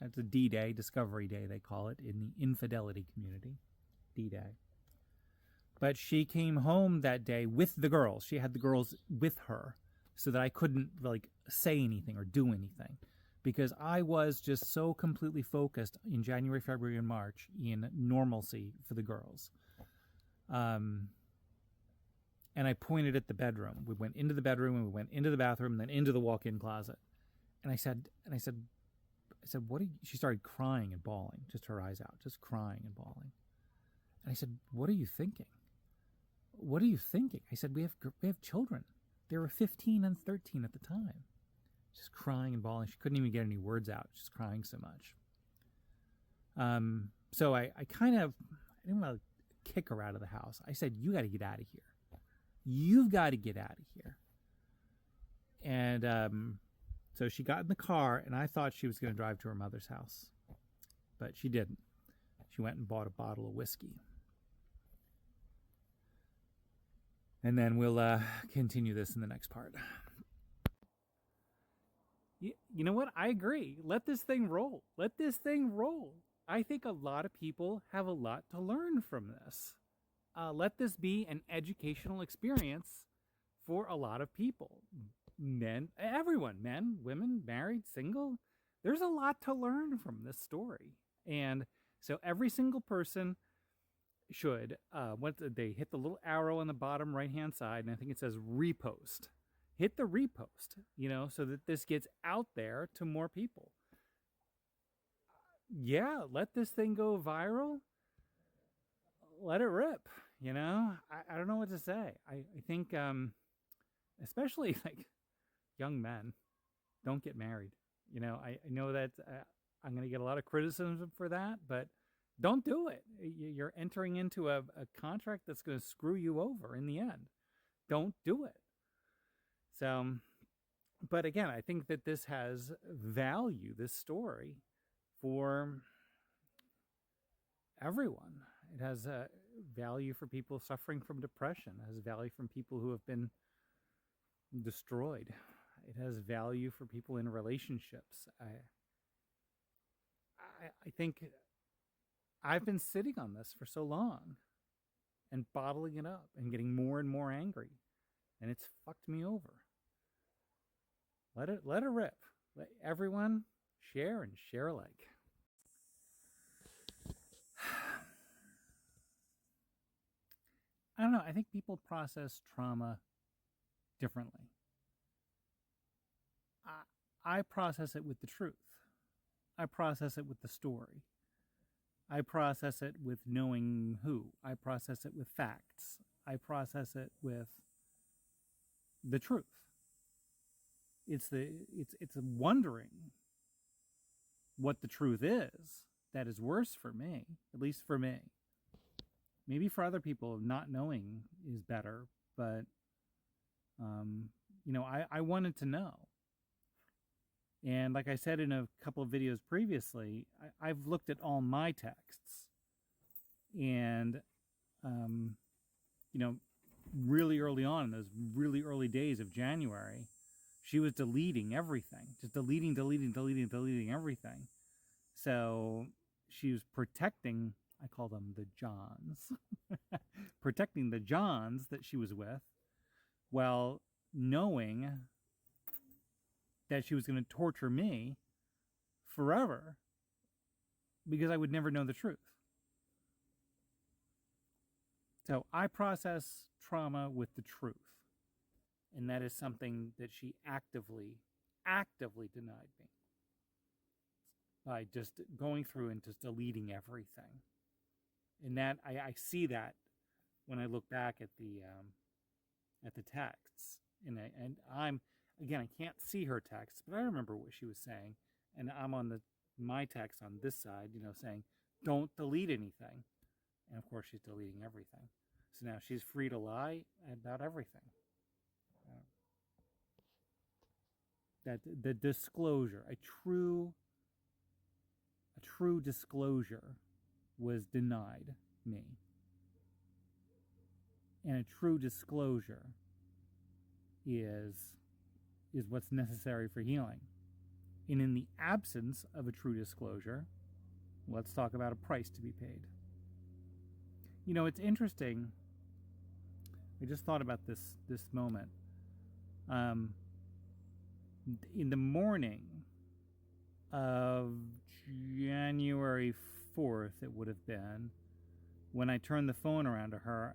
That's a D-Day, Discovery Day, they call it in the infidelity community. D-Day. But she came home that day with the girls. She had the girls with her so that I couldn't like say anything or do anything, because I was just so completely focused in January, February, and March in normalcy for the girls. And I pointed at the bedroom. We went into the bedroom and we went into the bathroom and then into the walk-in closet. And I said, what are you? She started crying and bawling, just her eyes out, just crying and bawling. And I said, what are you thinking? What are you thinking? I said, we have children. They were 15 and 13 at the time. Just crying and bawling. She couldn't even get any words out, just crying so much. So I didn't want to kick her out of the house. I said, you got to get out of here. You've got to get out of here. And so she got in the car, and I thought she was going to drive to her mother's house. But she didn't. She went and bought a bottle of whiskey. And then we'll continue this in the next part. You know what? I agree. Let this thing roll. Let this thing roll. I think a lot of people have a lot to learn from this. Let this be an educational experience for a lot of people. Men, everyone, men, women, married, single. There's a lot to learn from this story. And so every single person should, they hit the little arrow on the bottom right-hand side, and I think it says repost. Hit the repost, so that this gets out there to more people. Yeah, let this thing go viral. Let it rip, I don't know what to say. I think, especially like young men, don't get married. I know that I'm going to get a lot of criticism for that, but don't do it. You're entering into a contract that's going to screw you over in the end. Don't do it. So, but again, I think that this has value, this story, for everyone. It has value for people suffering from depression. It has value from people who have been destroyed. It has value for people in relationships. I think I've been sitting on this for so long and bottling it up and getting more and more angry, and it's fucked me over. Let it rip. Let everyone share and share alike. I don't know. I think people process trauma differently. I process it with the truth. I process it with the story. I process it with knowing who. I process it with facts. I process it with the truth. It's wondering what the truth is that is worse for me, at least for me. Maybe for other people, not knowing is better, but I wanted to know. And like I said in a couple of videos previously, I've looked at all my texts. And, really early on, in those really early days of January, she was deleting everything. Just deleting everything. So she was protecting, I call them the Johns, protecting the Johns that she was with, while knowing that she was going to torture me forever because I would never know the truth. So I process trauma with the truth. And that is something that she actively denied me by just going through and just deleting everything. And that I see that when I look back at the texts, and I'm again, I can't see her text, but I remember what she was saying, and I'm on my text on this side, saying don't delete anything, and of course she's deleting everything. So now she's free to lie about everything. That the disclosure, a true disclosure, was denied me. And a true disclosure is what's necessary for healing. And in the absence of a true disclosure, let's talk about a price to be paid. It's interesting. I just thought about this moment. In the morning of January 4th, it would have been, when I turned the phone around to her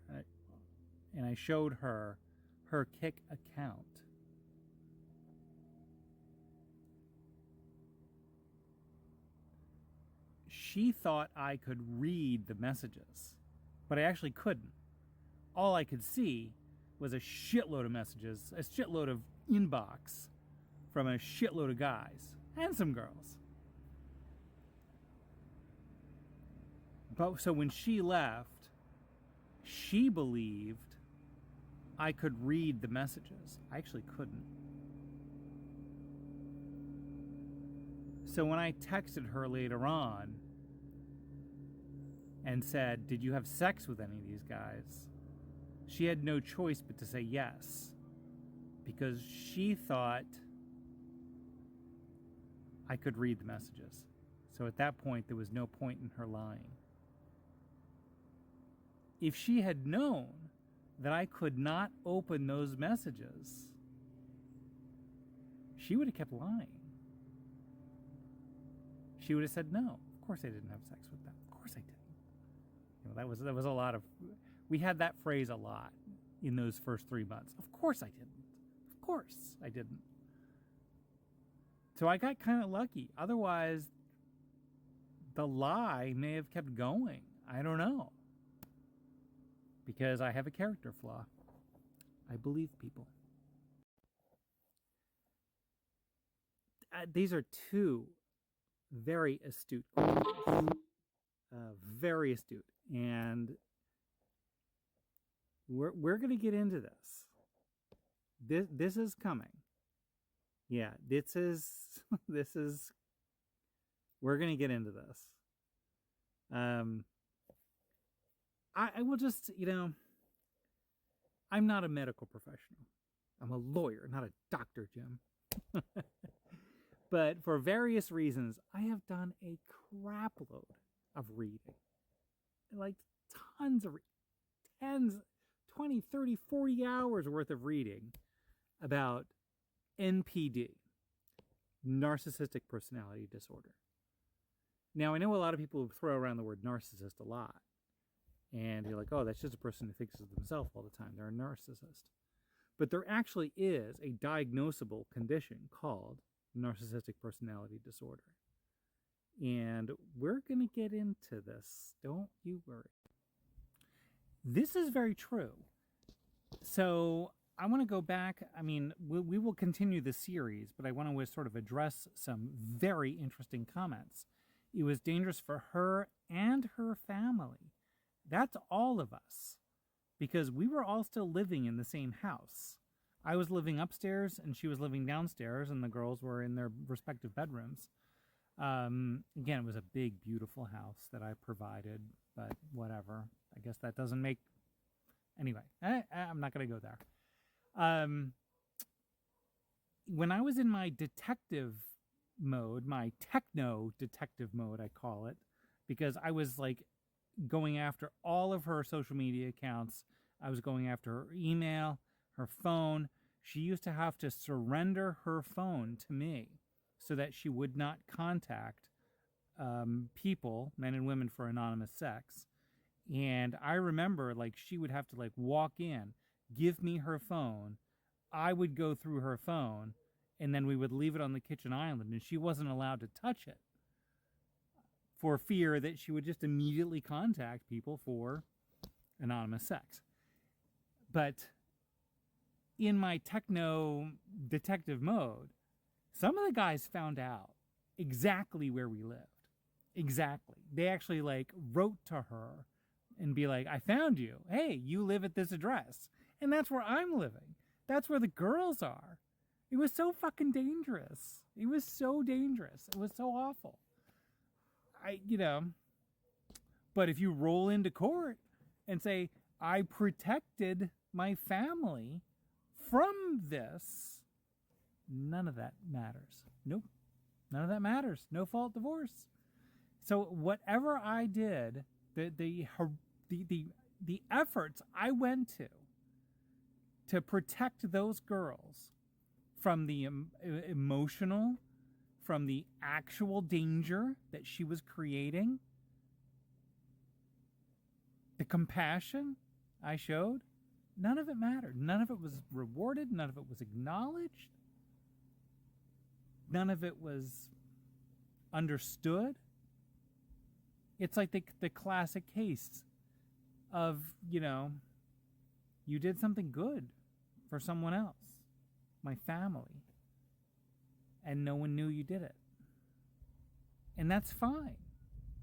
and I showed her Kik account. She thought I could read the messages, but I actually couldn't. All I could see was a shitload of messages, a shitload of inbox from a shitload of guys and some girls. But so when she left, she believed I could read the messages. I actually couldn't. So when I texted her later on and said, "Did you have sex with any of these guys?" she had no choice but to say yes, because she thought I could read the messages. So at that point, there was no point in her lying. If she had known that I could not open those messages, she would have kept lying. She would have said, "No, of course I didn't have sex with them. Of course I didn't." That was a lot of. We had that phrase a lot in those first 3 months. Of course I didn't. Of course I didn't. So I got kind of lucky. Otherwise, the lie may have kept going. I don't know. Because I have a character flaw. I believe people. These are two very astute questions. Very astute. And we're going to get into this. This is coming. Yeah, this is we're going to get into this. I will just, I'm not a medical professional. I'm a lawyer, not a doctor, Jim. But for various reasons, I have done a crap load of reading. Like tons, 20, 30, 40 hours worth of reading about NPD, narcissistic personality disorder. Now, I know a lot of people throw around the word narcissist a lot. And you're like, oh, that's just a person who thinks of themselves all the time. They're a narcissist. But there actually is a diagnosable condition called narcissistic personality disorder. And we're going to get into this. Don't you worry. This is very true. So I want to go back. I mean, we will continue the series, but I want to sort of address some very interesting comments. It was dangerous for her and her family. That's all of us, because we were all still living in the same house. I was living upstairs and she was living downstairs, and the girls were in their respective bedrooms. Again, it was a big, beautiful house that I provided, but whatever. I guess that doesn't make... Anyway, I'm not going to go there. When I was in my detective mode, my techno detective mode, I call it, because I was like going after all of her social media accounts. I was going after her email, her phone. She used to have to surrender her phone to me so that she would not contact people, men and women, for anonymous sex. And I remember, like, she would have to, like, walk in, give me her phone. I would go through her phone, and then we would leave it on the kitchen island, and she wasn't allowed to touch it for fear that she would just immediately contact people for anonymous sex. But in my techno detective mode, some of the guys found out exactly where we lived. Exactly. They actually like wrote to her and be like, I found you. Hey, you live at this address. And that's where I'm living. That's where the girls are. It was so fucking dangerous. It was so dangerous. It was so awful. But if you roll into court and say, I protected my family from this, none of that matters. Nope. None of that matters. No fault divorce. So whatever I did, the efforts I went to protect those girls from the emotional, from the actual danger that she was creating, the compassion I showed, none of it mattered. None of it was rewarded. None of it was acknowledged. None of it was understood. It's like the classic case of, you did something good for someone else, my family, and no one knew you did it. And that's fine.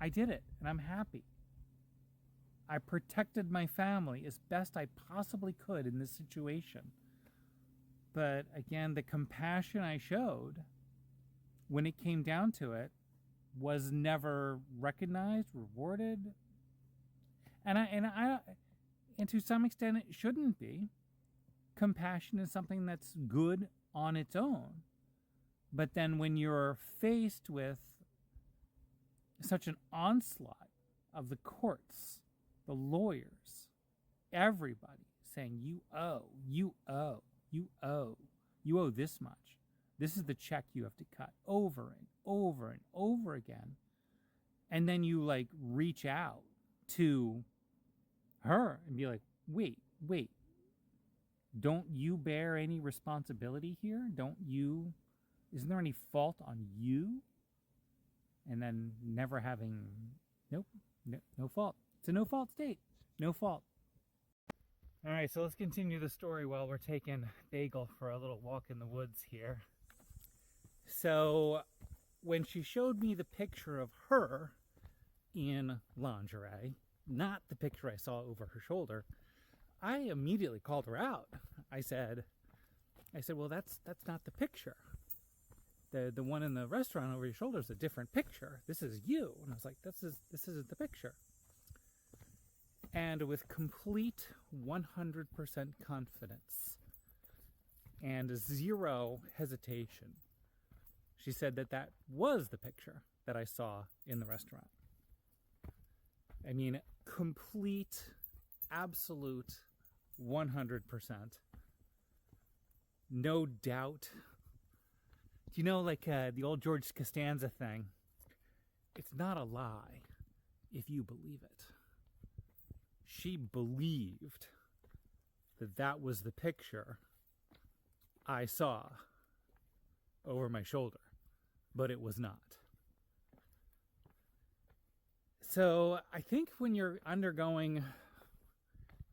I did it, and I'm happy. I protected my family as best I possibly could in this situation. But again, the compassion I showed, when it came down to it, was never recognized, rewarded. And to some extent it shouldn't be. Compassion is something that's good on its own. But then when you're faced with such an onslaught of the courts, the lawyers, everybody saying you owe this much. This is the check you have to cut over and over and over again. And then you like reach out to her and be like, wait, don't you bear any responsibility here? Isn't there any fault on you? And then never having, no fault. It's a no fault state. No fault. All right, so let's continue the story while we're taking Bagel for a little walk in the woods here. So when she showed me the picture of her in lingerie, not the picture I saw over her shoulder, I immediately called her out. I said, well, that's not the picture. The one in the restaurant over your shoulder is a different picture. This is you. And I was like, this isn't the picture. And with complete 100% confidence and zero hesitation, she said that was the picture that I saw in the restaurant. I mean, complete, absolute 100%. No doubt. Do you know, like the old George Costanza thing? It's not a lie if you believe it. She believed that was the picture I saw over my shoulder, but it was not. So I think when you're undergoing,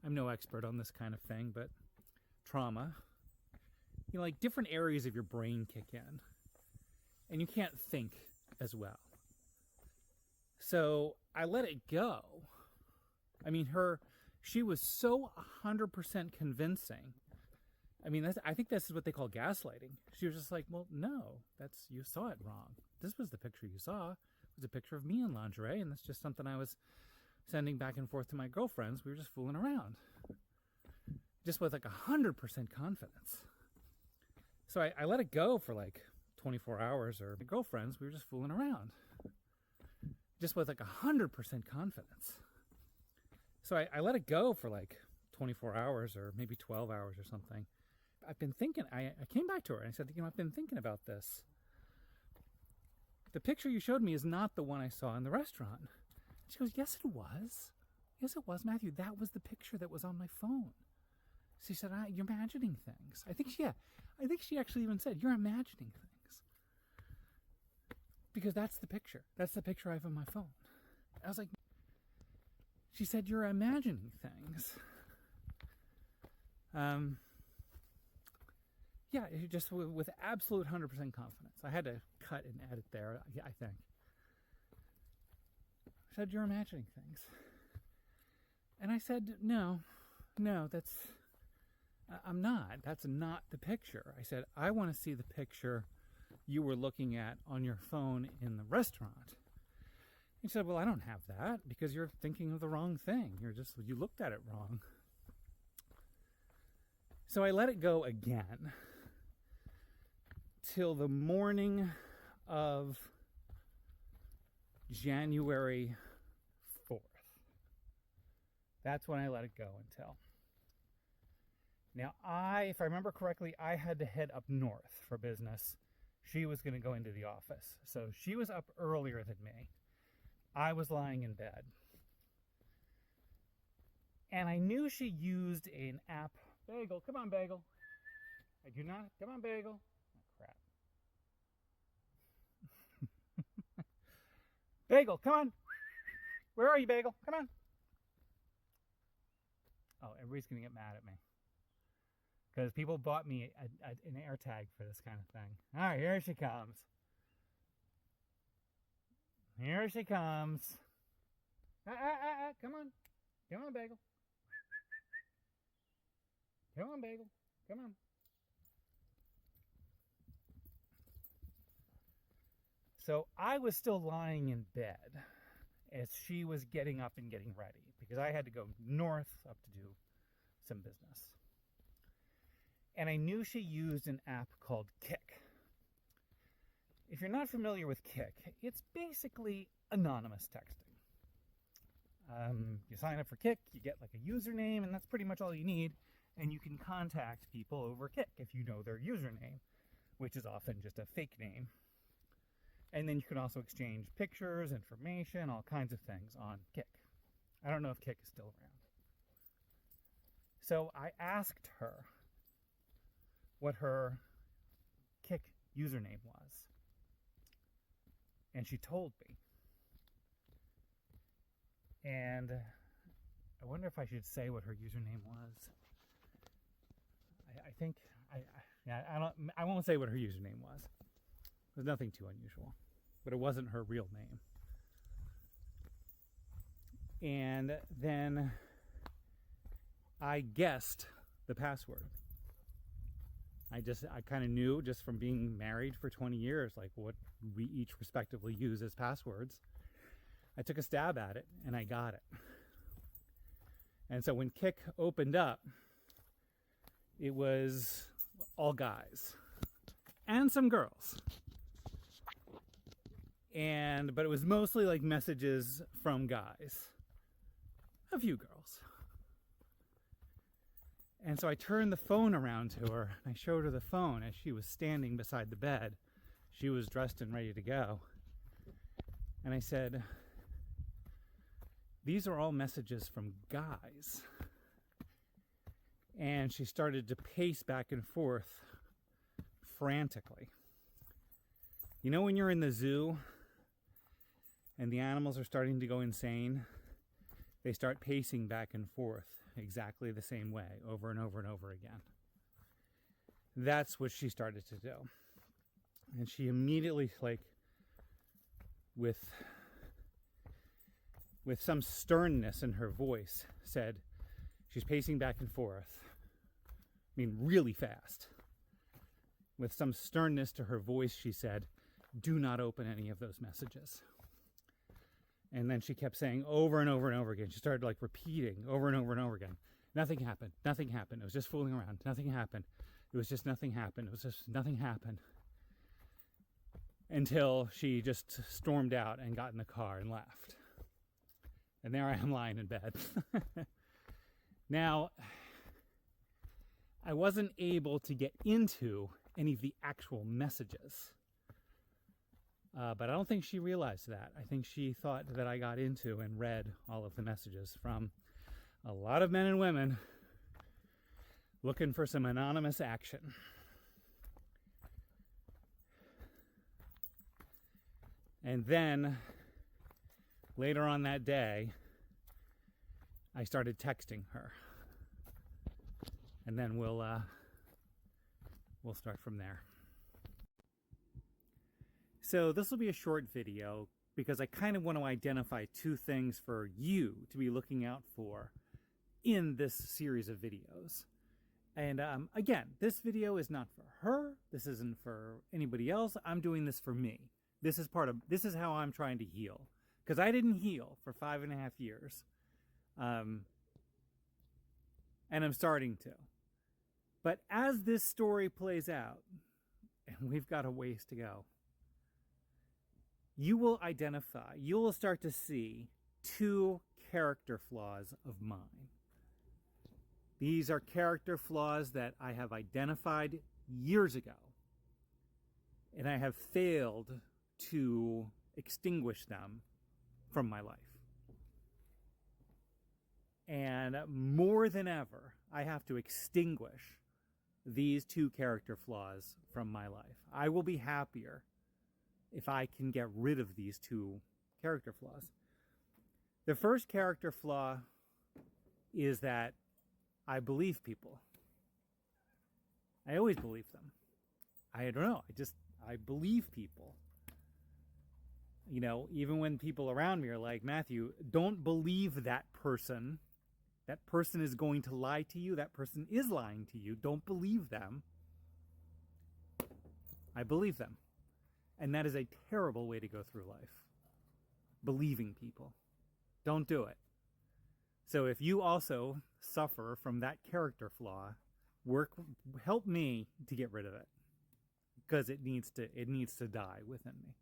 I'm no expert on this kind of thing, but trauma, like different areas of your brain kick in and you can't think as well. So I let it go. I mean, she was so 100% convincing. I mean, I think this is what they call gaslighting. She was just like, well, no, you saw it wrong. This was the picture you saw. It was a picture of me in lingerie, and that's just something I was sending back and forth to my girlfriends. We were just fooling around. Just with like 100% confidence. So I let it go for like 24 hours, or my girlfriends, we were just fooling around. Just with like 100% confidence. So I let it go for like 24 hours or maybe 12 hours or something. I've been thinking, I came back to her and I said, I've been thinking about this. The picture you showed me is not the one I saw in the restaurant. She goes, yes, it was. Yes, it was, Matthew. That was the picture that was on my phone. She said, you're imagining things. I think she actually even said, you're imagining things. because that's the picture. That's the picture I have on my phone. I was like, she said, you're imagining things. Yeah, just with absolute 100% confidence. I had to cut and edit there, I think. She said, you're imagining things. And I said, no, I'm not. That's not the picture. I said, I want to see the picture you were looking at on your phone in the restaurant. He said, well, I don't have that because you're thinking of the wrong thing. You looked at it wrong. So I let it go again till the morning of January 4th. That's when I let it go until. Now, if I remember correctly, I had to head up north for business. She was going to go into the office. So she was up earlier than me. I was lying in bed. And I knew she used an app. Bagel, come on, Bagel. I do not. Come on, Bagel. Oh, crap. Bagel, come on. Where are you, Bagel? Come on. Oh, everybody's going to get mad at me. Because people bought me an AirTag for this kind of thing. All right, here she comes. Here she comes. Come on. Come on, Bagel. Come on, Bagel. Come on. So I was still lying in bed as she was getting up and getting ready because I had to go north up to do some business. And I knew she used an app called Kik. If you're not familiar with Kik, it's basically anonymous texting. You sign up for Kik, you get like a username, and that's pretty much all you need. And you can contact people over Kik if you know their username, which is often just a fake name. And then you can also exchange pictures, information, all kinds of things on Kik. I don't know if Kik is still around. So I asked her what her Kik username was. And she told me. And I wonder if I should say what her username was. I won't say what her username was. It was nothing too unusual. But it wasn't her real name. And then I guessed the password. I kind of knew just from being married for 20 years, like what we each respectively use as passwords. I took a stab at it and I got it. And so when Kik opened up, it was all guys and some girls. But it was mostly like messages from guys. A few girls. And so I turned the phone around to her. And I showed her the phone as she was standing beside the bed. She was dressed and ready to go. And I said, these are all messages from guys. And she started to pace back and forth frantically. You know when you're in the zoo and the animals are starting to go insane? They start pacing back and forth exactly the same way over and over and over again. That's what she started to do. And she immediately, with some sternness in her voice, said, she's pacing back and forth. I mean, really fast. With some sternness to her voice, she said, do not open any of those messages. And then she kept saying over and over and over again. She started repeating over and over and over again. Nothing happened. Nothing happened. It was just fooling around. Nothing happened. It was just nothing happened. It was just nothing happened. Until she just stormed out and got in the car and left. And there I am lying in bed. Now, I wasn't able to get into any of the actual messages. But I don't think she realized that. I think she thought that I got into and read all of the messages from a lot of men and women looking for some anonymous action. And then later on that day, I started texting her. And then we'll start from there. So this will be a short video because I kind of want to identify two things for you to be looking out for in this series of videos. And again, this video is not for her. This isn't for anybody else. I'm doing this for me. This is how I'm trying to heal, because I didn't heal for 5.5 years. And I'm starting to. But as this story plays out, and we've got a ways to go, you will start to see two character flaws of mine. These are character flaws that I have identified years ago, and I have failed to extinguish them from my life. And more than ever, I have to extinguish these two character flaws from my life. I will be happier if I can get rid of these two character flaws. The first character flaw is that I believe people. I always believe them. I don't know. I believe people. You know, even when people around me are like, Matthew, don't believe that person. That person is going to lie to you. That person is lying to you. Don't believe them. I believe them. And that is a terrible way to go through life. Believing people. Don't do it. So if you also suffer from that character flaw, help me to get rid of it, because it needs to die within me.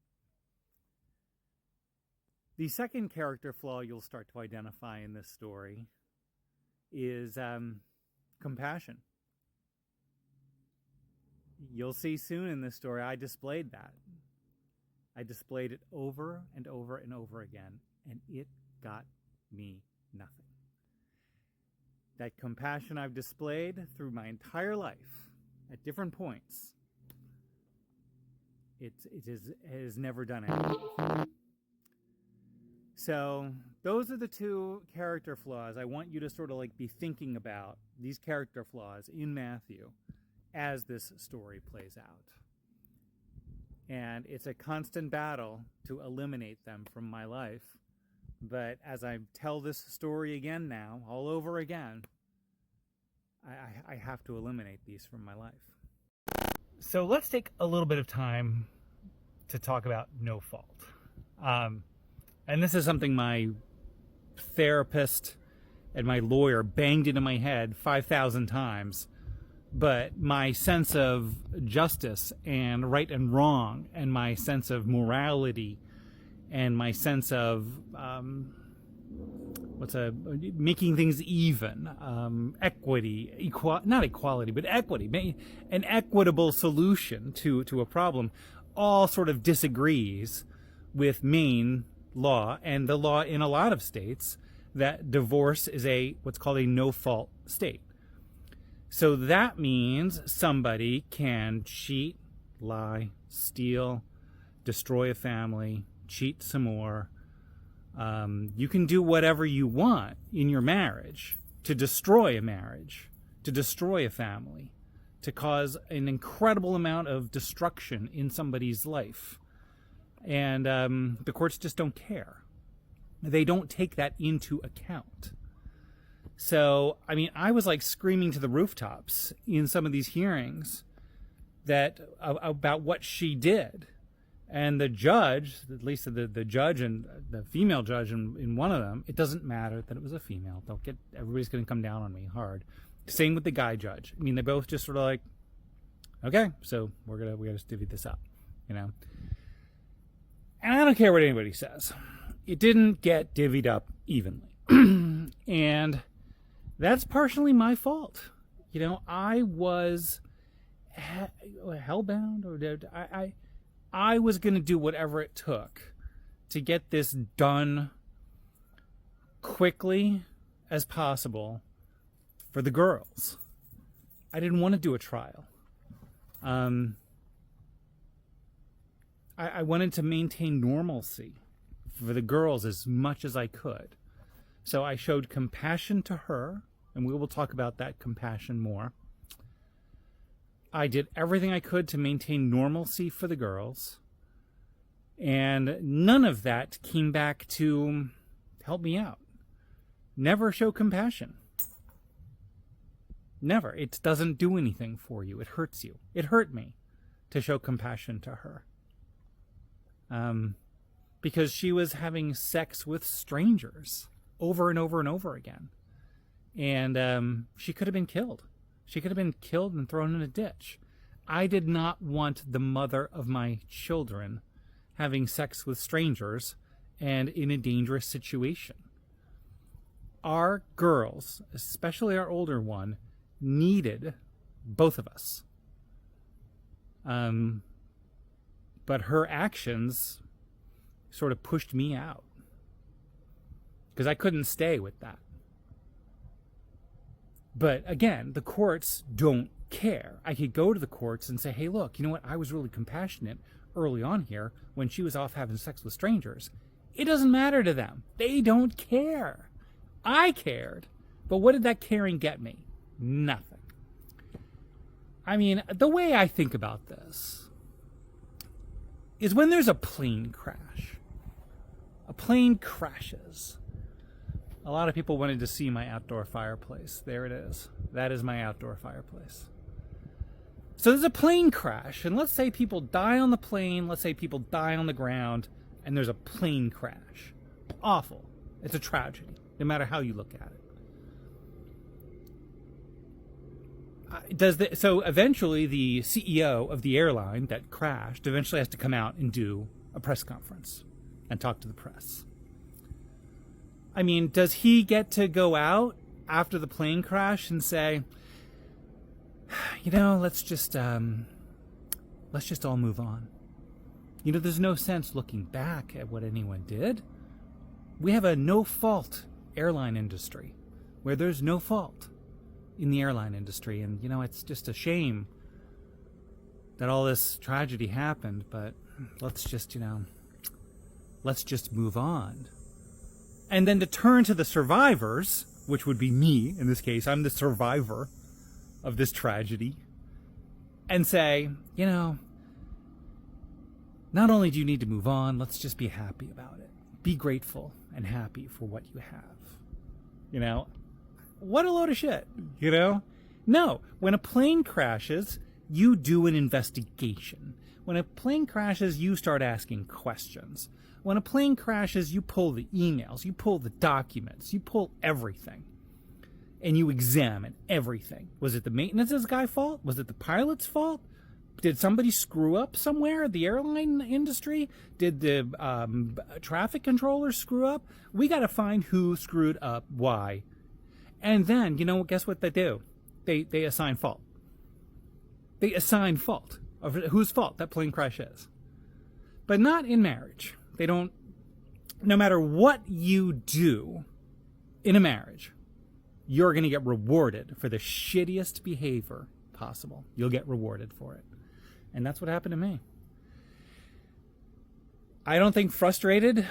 The second character flaw you'll start to identify in this story is compassion. You'll see soon in this story I displayed that. I displayed it over and over and over again, and it got me nothing. That compassion I've displayed through my entire life at different points, it has never done anything. So those are the two character flaws I want you to sort of like be thinking about, these character flaws in Matthew as this story plays out. And it's a constant battle to eliminate them from my life. But as I tell this story again now, all over again, I have to eliminate these from my life. So let's take a little bit of time to talk about no fault. And this is something my therapist and my lawyer banged into my head 5,000 times. But my sense of justice and right and wrong, and my sense of morality, and my sense of making things even, equity, not equality, but equity, an equitable solution to a problem, all sort of disagrees with Maine law and the law in a lot of states that divorce is what's called a no-fault state. So that means somebody can cheat, lie, steal, destroy a family, cheat some more. You can do whatever you want in your marriage to destroy a marriage, to destroy a family, to cause an incredible amount of destruction in somebody's life. And the courts just don't care. They don't take that into account. So, I mean, I was like screaming to the rooftops in some of these hearings about what she did. And the judge, at least the judge and the female judge in one of them, it doesn't matter that it was a female. Everybody's going to come down on me hard. Same with the guy judge. I mean, they both just sort of like, okay, so we got to divvy this up, you know. And I don't care what anybody says. It didn't get divvied up evenly. And that's partially my fault. You know, I was hellbound, or I was going to do whatever it took to get this done quickly as possible for the girls. I didn't want to do a trial. I wanted to maintain normalcy for the girls as much as I could. So I showed compassion to her, and we will talk about that compassion more. I did everything I could to maintain normalcy for the girls, and none of that came back to help me out. Never show compassion. Never. It doesn't do anything for you. It hurts you. It hurt me to show compassion to her. Because she was having sex with strangers over and over and over again. And she could have been killed. She could have been killed and thrown in a ditch. I did not want the mother of my children having sex with strangers and in a dangerous situation. Our girls, especially our older one, needed both of us. But her actions sort of pushed me out because I couldn't stay with that. But again, the courts don't care. I could go to the courts and say, hey, look, you know what? I was really compassionate early on here when she was off having sex with strangers. It doesn't matter to them. They don't care. I cared. But what did that caring get me? Nothing. I mean, the way I think about this is when there's a plane crash. A plane crashes. A lot of people wanted to see my outdoor fireplace. There it is. That is my outdoor fireplace. So there's a plane crash, and let's say people die on the plane, let's say people die on the ground, and there's a plane crash. Awful. It's a tragedy, no matter how you look at it. So eventually the CEO of the airline that crashed eventually has to come out and do a press conference and talk to the press. I mean, does he get to go out after the plane crash and say, you know, let's just all move on. You know, there's no sense looking back at what anyone did. We have a no-fault airline industry where there's no fault in the airline industry. And, you know, it's just a shame that all this tragedy happened, but let's just move on. And then to turn to the survivors, which would be me in this case, I'm the survivor of this tragedy, and say, you know, not only do you need to move on, let's just be happy about it. Be grateful and happy for what you have. You know, what a load of shit, you know? No, when a plane crashes, you do an investigation. When a plane crashes, you start asking questions. When a plane crashes, you pull the emails, you pull the documents, you pull everything. And you examine everything. Was it the maintenance guy's fault? Was it the pilot's fault? Did somebody screw up somewhere? The airline industry? Did the traffic controllers screw up? We got to find who screwed up, why. And then, you know, guess what they do? They assign fault. They assign fault of whose fault that plane crash is. But not in marriage. They don't, no matter what you do in a marriage, you're going to get rewarded for the shittiest behavior possible. You'll get rewarded for it. And that's what happened to me. I don't think frustrated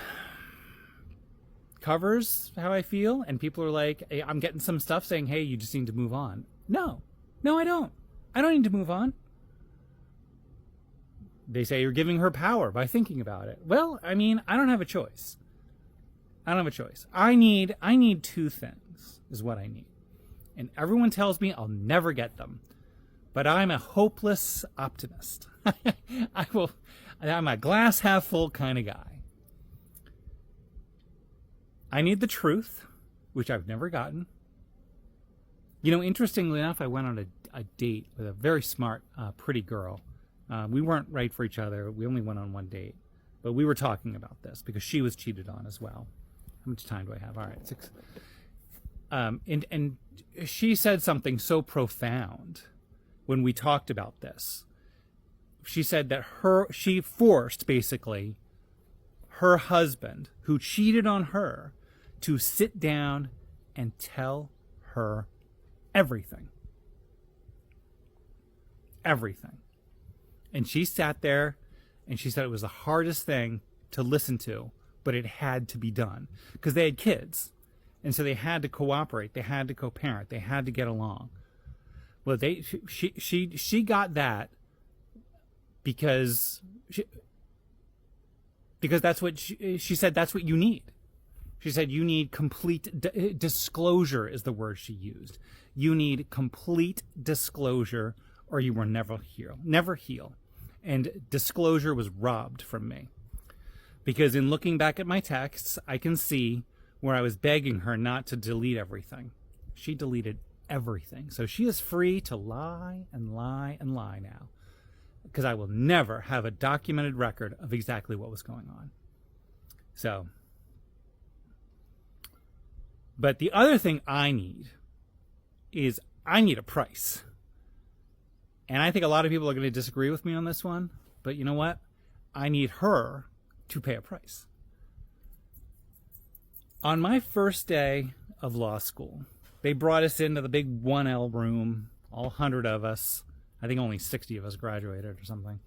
covers how I feel. And people are like, hey, I'm getting some stuff saying, hey, you just need to move on. No, I don't. I don't need to move on. They say you're giving her power by thinking about it. Well, I mean, I don't have a choice. I need two things is what I need. And everyone tells me I'll never get them. But I'm a hopeless optimist. I'm a glass half full kind of guy. I need the truth, which I've never gotten. You know, interestingly enough, I went on a date with a very smart, pretty girl. We weren't right for each other. We only went on one date. But we were talking about this because she was cheated on as well. How much time do I have? All right, 6. And she said something so profound when we talked about this. She said that she forced, basically, her husband, who cheated on her, to sit down and tell her everything. Everything. And she sat there And she said it was the hardest thing to listen to, but it had to be done because they had kids. And so they had to cooperate. They had to co-parent. They had to get along. Well, she got that because that's what she said. That's what you need. She said you need complete disclosure is the word she used. You need complete disclosure, or you will never heal. And disclosure was robbed from me, because in looking back at my texts, I can see where I was begging her not to delete everything. She deleted everything. So she is free to lie and lie and lie now, because I will never have a documented record of exactly what was going on. So, but the other thing I need is I need a price. And I think a lot of people are going to disagree with me on this one, but you know what? I need her to pay a price. On my first day of law school, they brought us into the big 1L room, all 100 of us. I think only 60 of us graduated or something.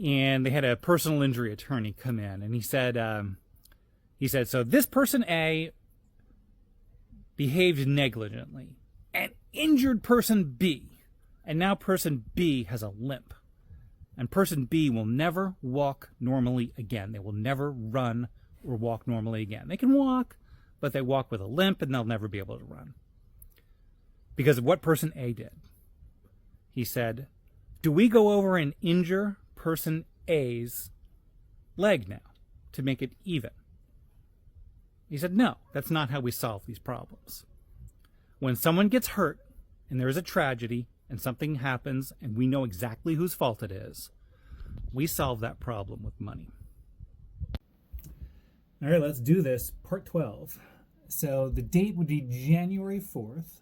And they had a personal injury attorney come in, and he said, so this person A behaved negligently and injured person B, and now person B has a limp. And person B will never walk normally again. They will never run or walk normally again. They can walk, but they walk with a limp, and they'll never be able to run because of what person A did. He said, do we go over and injure person A's leg now to make it even? He said, no, that's not how we solve these problems. When someone gets hurt and there is a tragedy and something happens and we know exactly whose fault it is, we solve that problem with money. All right, let's do this. Part 12. So the date would be January 4th.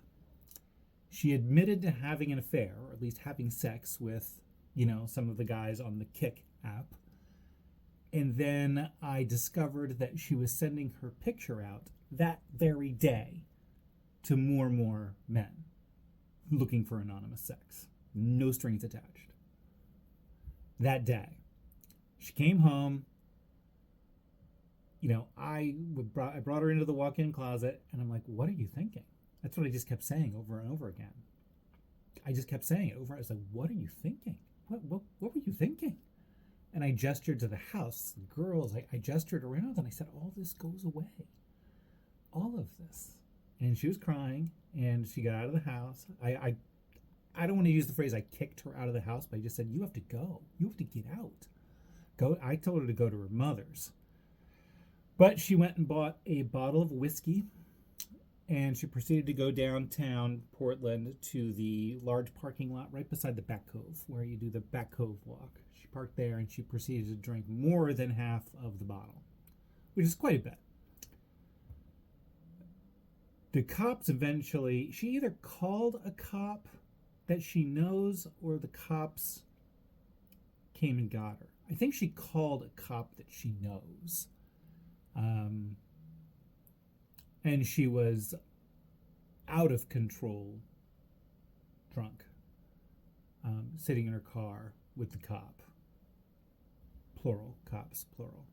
She admitted to having an affair, or at least having sex with, some of the guys on the Kik app. And then I discovered that she was sending her picture out that very day to more and more men looking for anonymous sex. No strings attached. That day. She came home. I brought her into the walk-in closet, and I'm like, what are you thinking? That's what I just kept saying over and over again. I just kept saying it over. I was like, what are you thinking? What were you thinking? And I gestured to the house, the girls. I gestured around, and I said, all this goes away. All of this. And she was crying, and she got out of the house. I don't want to use the phrase I kicked her out of the house, but I just said, you have to go. You have to get out. Go. I told her to go to her mother's. But she went and bought a bottle of whiskey, and she proceeded to go downtown Portland to the large parking lot right beside the Back Cove, where you do the Back Cove walk. She parked there, and she proceeded to drink more than half of the bottle, which is quite a bit. The cops eventually, she either called a cop that she knows, or the cops came and got her. I think she called a cop that she knows. And she was out of control, drunk, sitting in her car with the cop. Plural, cops, plural.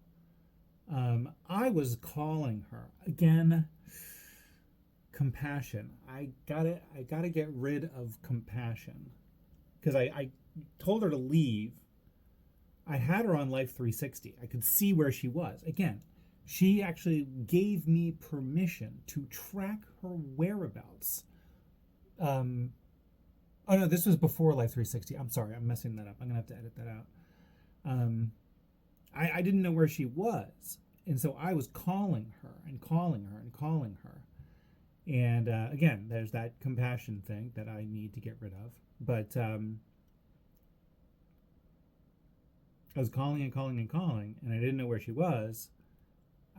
I was calling her. Again, compassion. I gotta get rid of compassion. Because I told her to leave. I had her on Life 360. I could see where she was. Again, she actually gave me permission to track her whereabouts. Oh no, this was before Life 360. I'm sorry, I'm messing that up. I'm gonna have to edit that out. I didn't know where she was, and so I was calling her and calling her and calling her. And again, there's that compassion thing that I need to get rid of. But I was calling and calling and calling, and I didn't know where she was.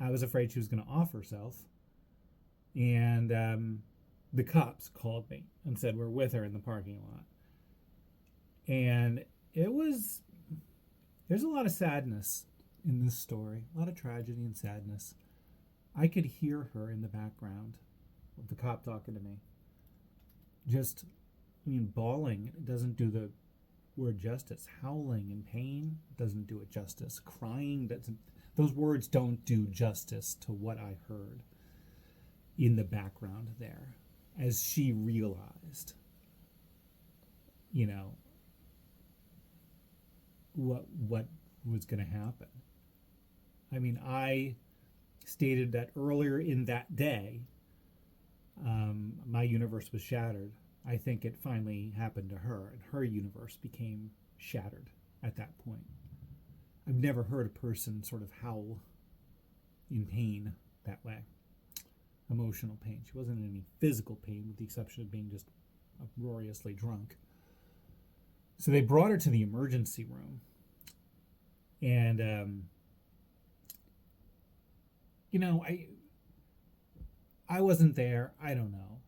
I was afraid she was going to off herself. And the cops called me and said, we're with her in the parking lot. And there's a lot of sadness in this story, a lot of tragedy and sadness. I could hear her in the background of the cop talking to me. Bawling doesn't do the word justice. Howling in pain doesn't do it justice. Crying doesn't. Those words don't do justice to what I heard in the background there as she realized, you know, what was going to happen. I mean, I stated that earlier in that day, my universe was shattered. I think it finally happened to her, and her universe became shattered at that point. I've never heard a person sort of howl in pain that way. Emotional pain. She wasn't in any physical pain, with the exception of being just uproariously drunk. So they brought her to the emergency room. And, you know, I wasn't there. I don't know.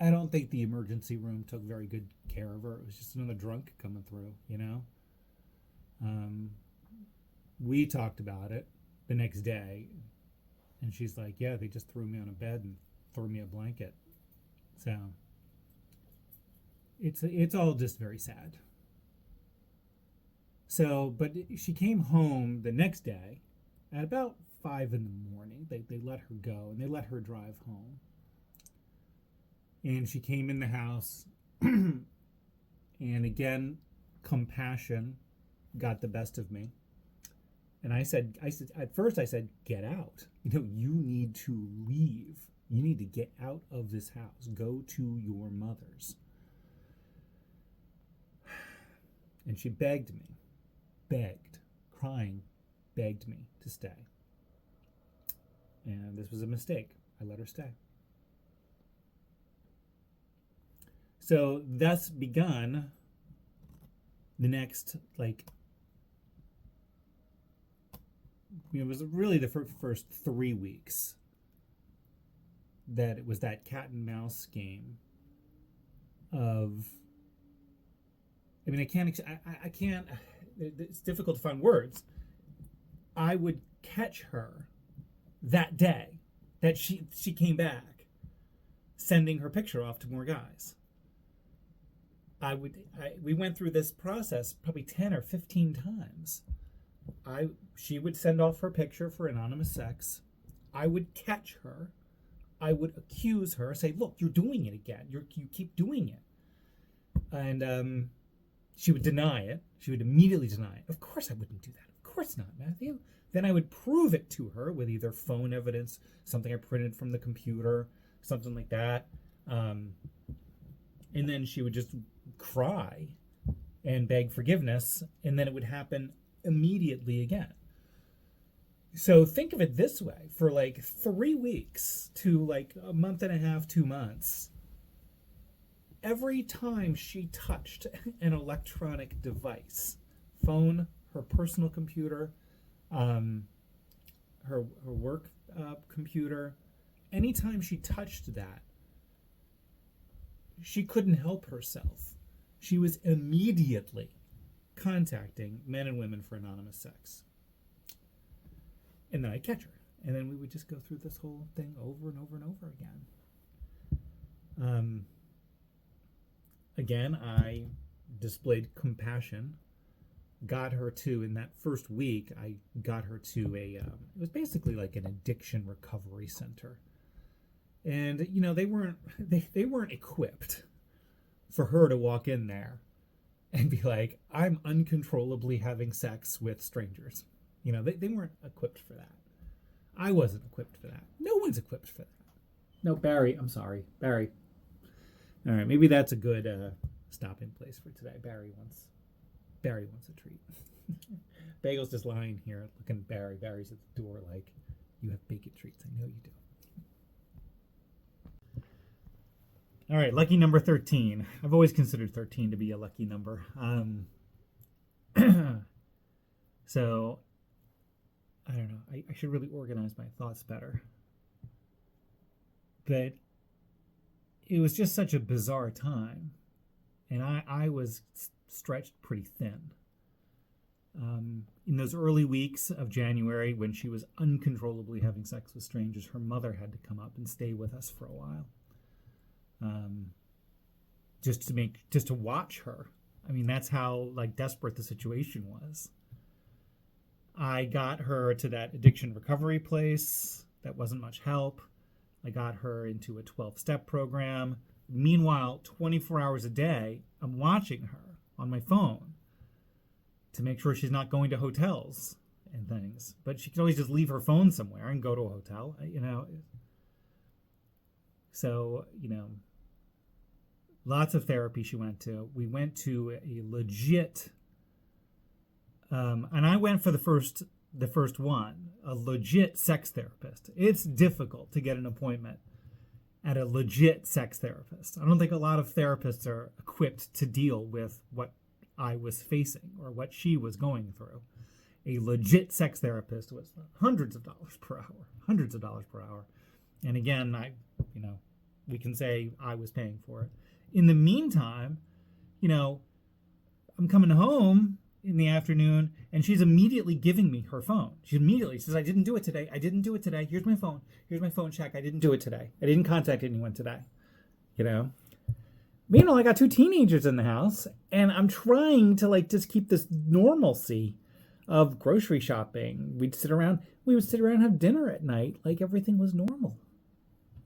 I don't think the emergency room took very good care of her. It was just another drunk coming through, you know? We talked about it the next day, and she's like, yeah, they just threw me on a bed and threw me a blanket. So it's all just very sad. So, but she came home the next day at about 5 in the morning. They let her go, and they let her drive home. And she came in the house, and again, compassion got the best of me. And I said, at first I said, get out. You know, you need to leave. You need to get out of this house. Go to your mother's. And she begged, crying, begged me to stay. And this was a mistake. I let her stay. So thus begun the next, like, you know, it was really the first 3 weeks that it was that cat and mouse game of, I mean, I can't, it's difficult to find words. I would catch her that day that she came back, sending her picture off to more guys. We went through this process probably 10 or 15 times. She would send off her picture for anonymous sex. I would catch her. I would accuse her, say, look, you're doing it again. You keep doing it. And she would deny it. She would immediately deny it. Of course I wouldn't do that. Of course not, Matthew. Then I would prove it to her with either phone evidence, something I printed from the computer, something like that. And then she would just cry and beg forgiveness, and then it would happen immediately again. So think of it this way: for like 3 weeks to like a month and a half, 2 months, every time she touched an electronic device, phone, her personal computer, her work computer, anytime she touched that, she couldn't help herself. She was immediately contacting men and women for anonymous sex. And then I'd catch her. And then we would just go through this whole thing over and over and over again. Again, I displayed compassion. Got her to, in that first week, I got her to it was basically like an addiction recovery center. And, you know, they weren't equipped for her to walk in there and be like, I'm uncontrollably having sex with strangers. You know, they weren't equipped for that. I wasn't equipped for that. No one's equipped for that. No, Barry, I'm sorry. Barry. All right, maybe that's a good stopping place for today. Barry wants a treat. Bagel's just lying here looking at Barry. Barry's at the door like, you have bacon treats. I know you do. All right, lucky number 13. I've always considered 13 to be a lucky number. So, I don't know. I should really organize my thoughts better. But it was just such a bizarre time. And I was stretched pretty thin. In those early weeks of January, when she was uncontrollably having sex with strangers, her mother had to come up and stay with us for a while. Just to watch her. I mean, that's how like desperate the situation was. I got her to that addiction recovery place. That wasn't much help. I got her into a 12-step program. Meanwhile, 24 hours a day, I'm watching her on my phone to make sure she's not going to hotels and things. But she can always just leave her phone somewhere and go to a hotel, you know. So, you know, lots of therapy she went to. We went to a legit, and I went for the first one, a legit sex therapist. It's difficult to get an appointment at a legit sex therapist. I don't think a lot of therapists are equipped to deal with what I was facing or what she was going through. A legit sex therapist was hundreds of dollars per hour. And again, we can say I was paying for it. In the meantime, you know, I'm coming home in the afternoon and she's immediately giving me her phone. She immediately says, I didn't do it today. Here's my phone. Here's my phone check. I didn't do it today. I didn't contact anyone today. You know? Meanwhile, I got 2 teenagers in the house and I'm trying to like just keep this normalcy of grocery shopping. We would sit around and have dinner at night like everything was normal.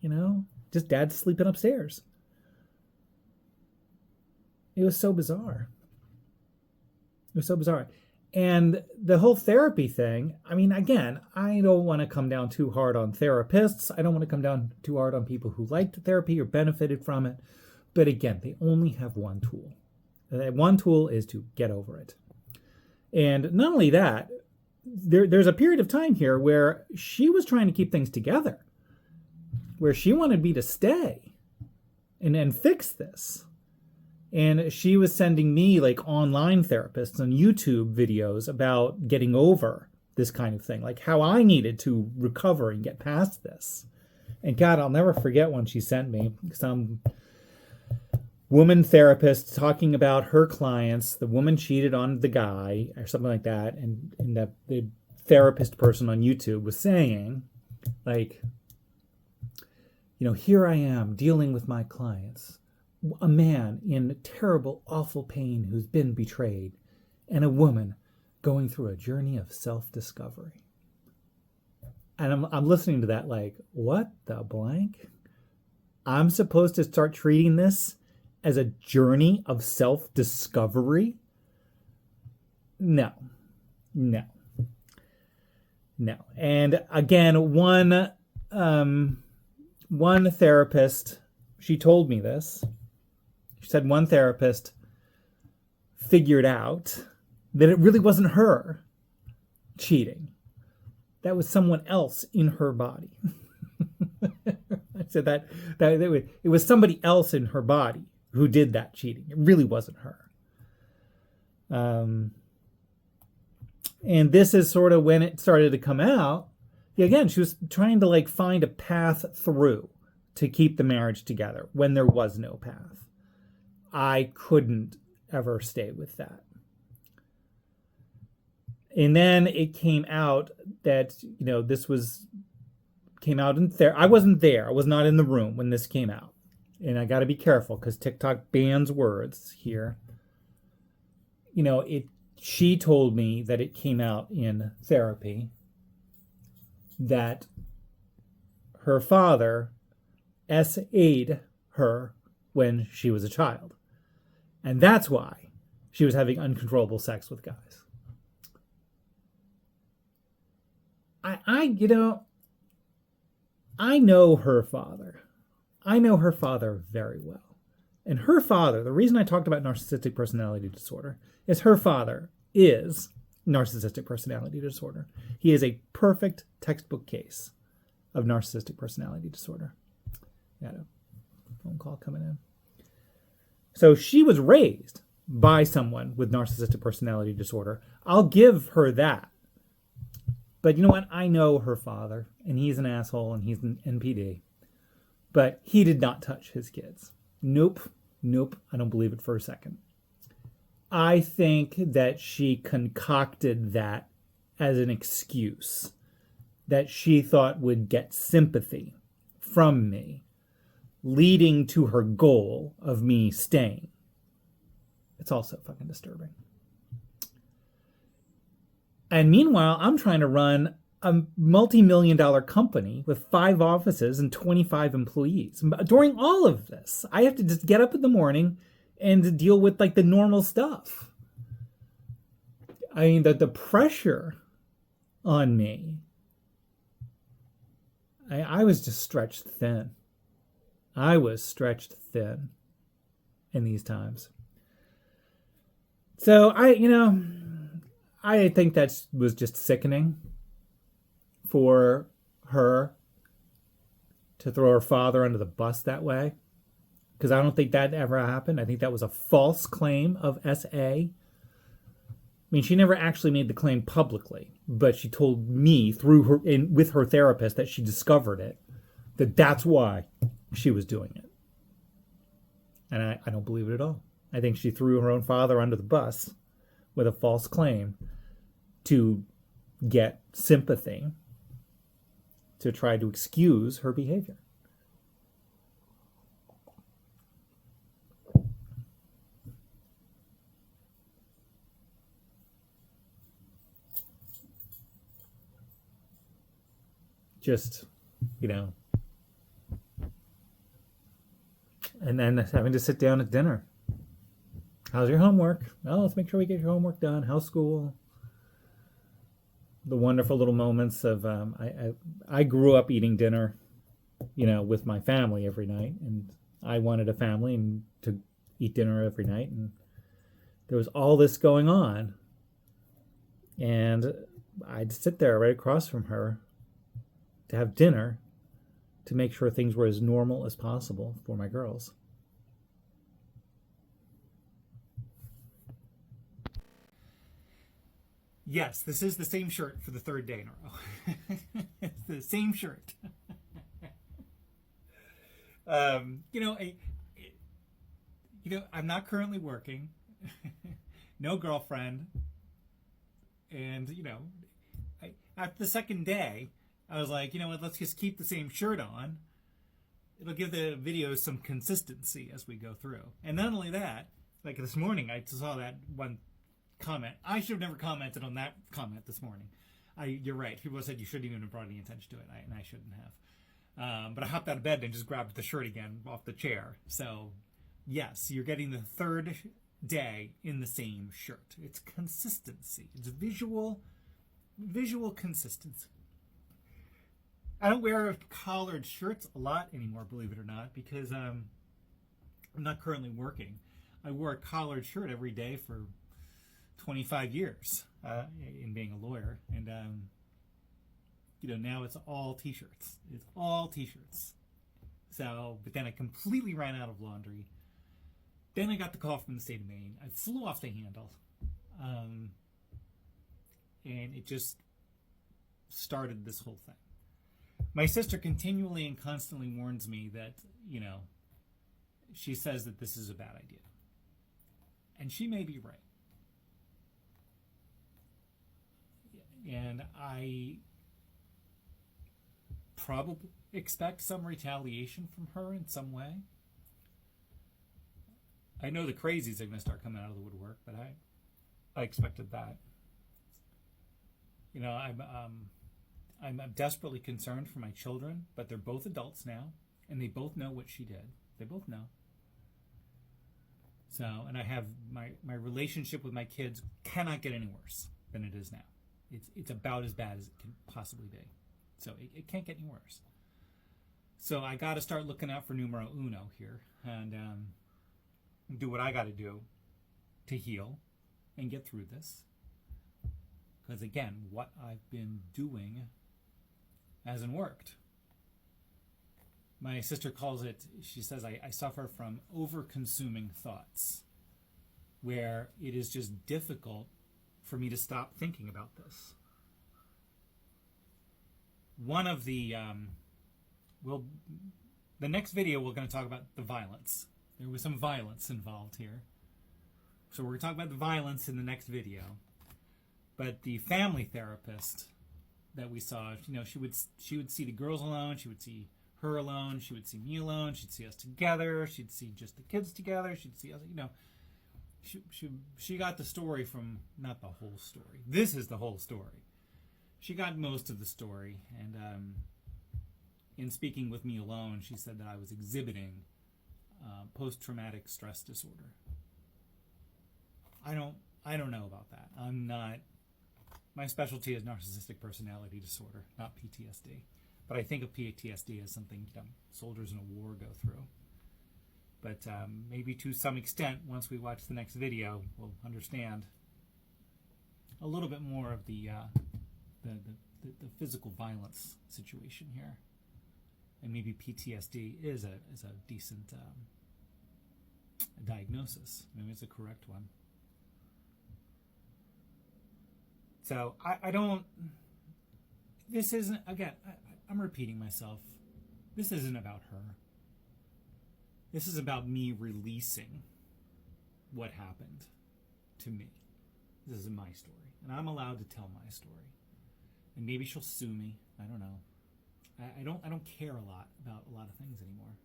You know? Just dad's sleeping upstairs. It was so bizarre. And the whole therapy thing, I mean, again, I don't want to come down too hard on therapists. I don't want to come down too hard on people who liked therapy or benefited from it. But again, they only have one tool. That one tool is to get over it. And not only that, there's a period of time here where she was trying to keep things together, where she wanted me to stay and fix this. And she was sending me like online therapists on YouTube videos about getting over this kind of thing, like how I needed to recover and get past this. And God, I'll never forget when she sent me some woman therapist talking about her clients. The woman cheated on the guy or something like that. And the therapist person on YouTube was saying, like, you know, here I am dealing with my clients. A man in terrible, awful pain who's been betrayed, and a woman going through a journey of self-discovery. And I'm listening to that like, what the blank? I'm supposed to start treating this as a journey of self-discovery? No. And again, one therapist, she told me this. She said one therapist figured out that it really wasn't her cheating. That was someone else in her body. I said that it was somebody else in her body who did that cheating. It really wasn't her. And this is sort of when it started to come out. Again, she was trying to like find a path through to keep the marriage together when there was no path. I couldn't ever stay with that. And then it came out that, you know, came out in there. I wasn't there. I was not in the room when this came out. And I got to be careful because TikTok bans words here. You know, she told me that it came out in therapy that her father SA'd her when she was a child. And that's why she was having uncontrollable sex with guys. I know her father. I know her father very well. And her father, the reason I talked about narcissistic personality disorder is her father is narcissistic personality disorder. He is a perfect textbook case of narcissistic personality disorder. Got a phone call coming in. So she was raised by someone with narcissistic personality disorder. I'll give her that. But you know what? I know her father, and he's an asshole, and he's an NPD. But he did not touch his kids. Nope. I don't believe it for a second. I think that she concocted that as an excuse that she thought would get sympathy from me, leading to her goal of me staying. It's also fucking disturbing. And meanwhile, I'm trying to run a multi-million-dollar company with 5 offices and 25 employees. During all of this, I have to just get up in the morning and deal with like the normal stuff. I mean, the pressure on me, I was just stretched thin. I was stretched thin in these times. So I think that was just sickening for her to throw her father under the bus that way. Because I don't think that ever happened. I think that was a false claim of SA. I mean, she never actually made the claim publicly, but she told me through her with her therapist that she discovered it, that's why she was doing it. And I don't believe it at all. I think she threw her own father under the bus with a false claim to get sympathy, to try to excuse her behavior. Just, and then having to sit down at dinner. How's your homework? Oh, let's make sure we get your homework done. How's school? The wonderful little moments of I grew up eating dinner, with my family every night, and I wanted a family and to eat dinner every night, and there was all this going on, and I'd sit there right across from her to have dinner to make sure things were as normal as possible for my girls. Yes, this is the same shirt for the 3rd day in a row. It's the same shirt. I'm not currently working. No girlfriend. And, after the 2nd day, I was like, let's just keep the same shirt on. It'll give the videos some consistency as we go through. And not only that, like this morning, I saw that one comment. I should have never commented on that comment this morning. You're right. People said you shouldn't even have brought any attention to it, and I shouldn't have. But I hopped out of bed and just grabbed the shirt again off the chair. So, yes, you're getting the 3rd day in the same shirt. It's consistency. It's visual consistency. I don't wear collared shirts a lot anymore, believe it or not, because I'm not currently working. I wore a collared shirt every day for 25 years in being a lawyer, and now it's all t-shirts. It's all t-shirts. So, but then I completely ran out of laundry. Then I got the call from the state of Maine. I flew off the handle, and it just started this whole thing. My sister continually and constantly warns me that, she says that this is a bad idea. And she may be right. And I probably expect some retaliation from her in some way. I know the crazies are going to start coming out of the woodwork, but I expected that. I'm desperately concerned for my children, but they're both adults now, and they both know what she did. They both know. So, and I have my relationship with my kids cannot get any worse than it is now. It's about as bad as it can possibly be. So it can't get any worse. So I got to start looking out for numero uno here and do what I got to do to heal and get through this. Because again, what I've been doing hasn't worked. My sister calls it, she says, I suffer from over-consuming thoughts, where it is just difficult for me to stop thinking about this. One of the, the next video we're going to talk about the violence. There was some violence involved here. So we're going to talk about the violence in the next video. But the family therapist that we saw, she would see the girls alone, she would see her alone, she would see me alone, she'd see us together, she'd see just the kids together, she'd see us, she got the story from, not the whole story. This is the whole story. She got most of the story, and in speaking with me alone, she said that I was exhibiting post-traumatic stress disorder. I don't know about that. I'm not. My specialty is narcissistic personality disorder, not PTSD. But I think of PTSD as something soldiers in a war go through. But maybe to some extent, once we watch the next video, we'll understand a little bit more of the physical violence situation here, and maybe PTSD is a decent diagnosis. Maybe it's a correct one. So I don't. This isn't, again. I'm repeating myself. This isn't about her. This is about me releasing what happened to me. This is my story, and I'm allowed to tell my story. And maybe she'll sue me. I don't know. I don't care a lot about a lot of things anymore.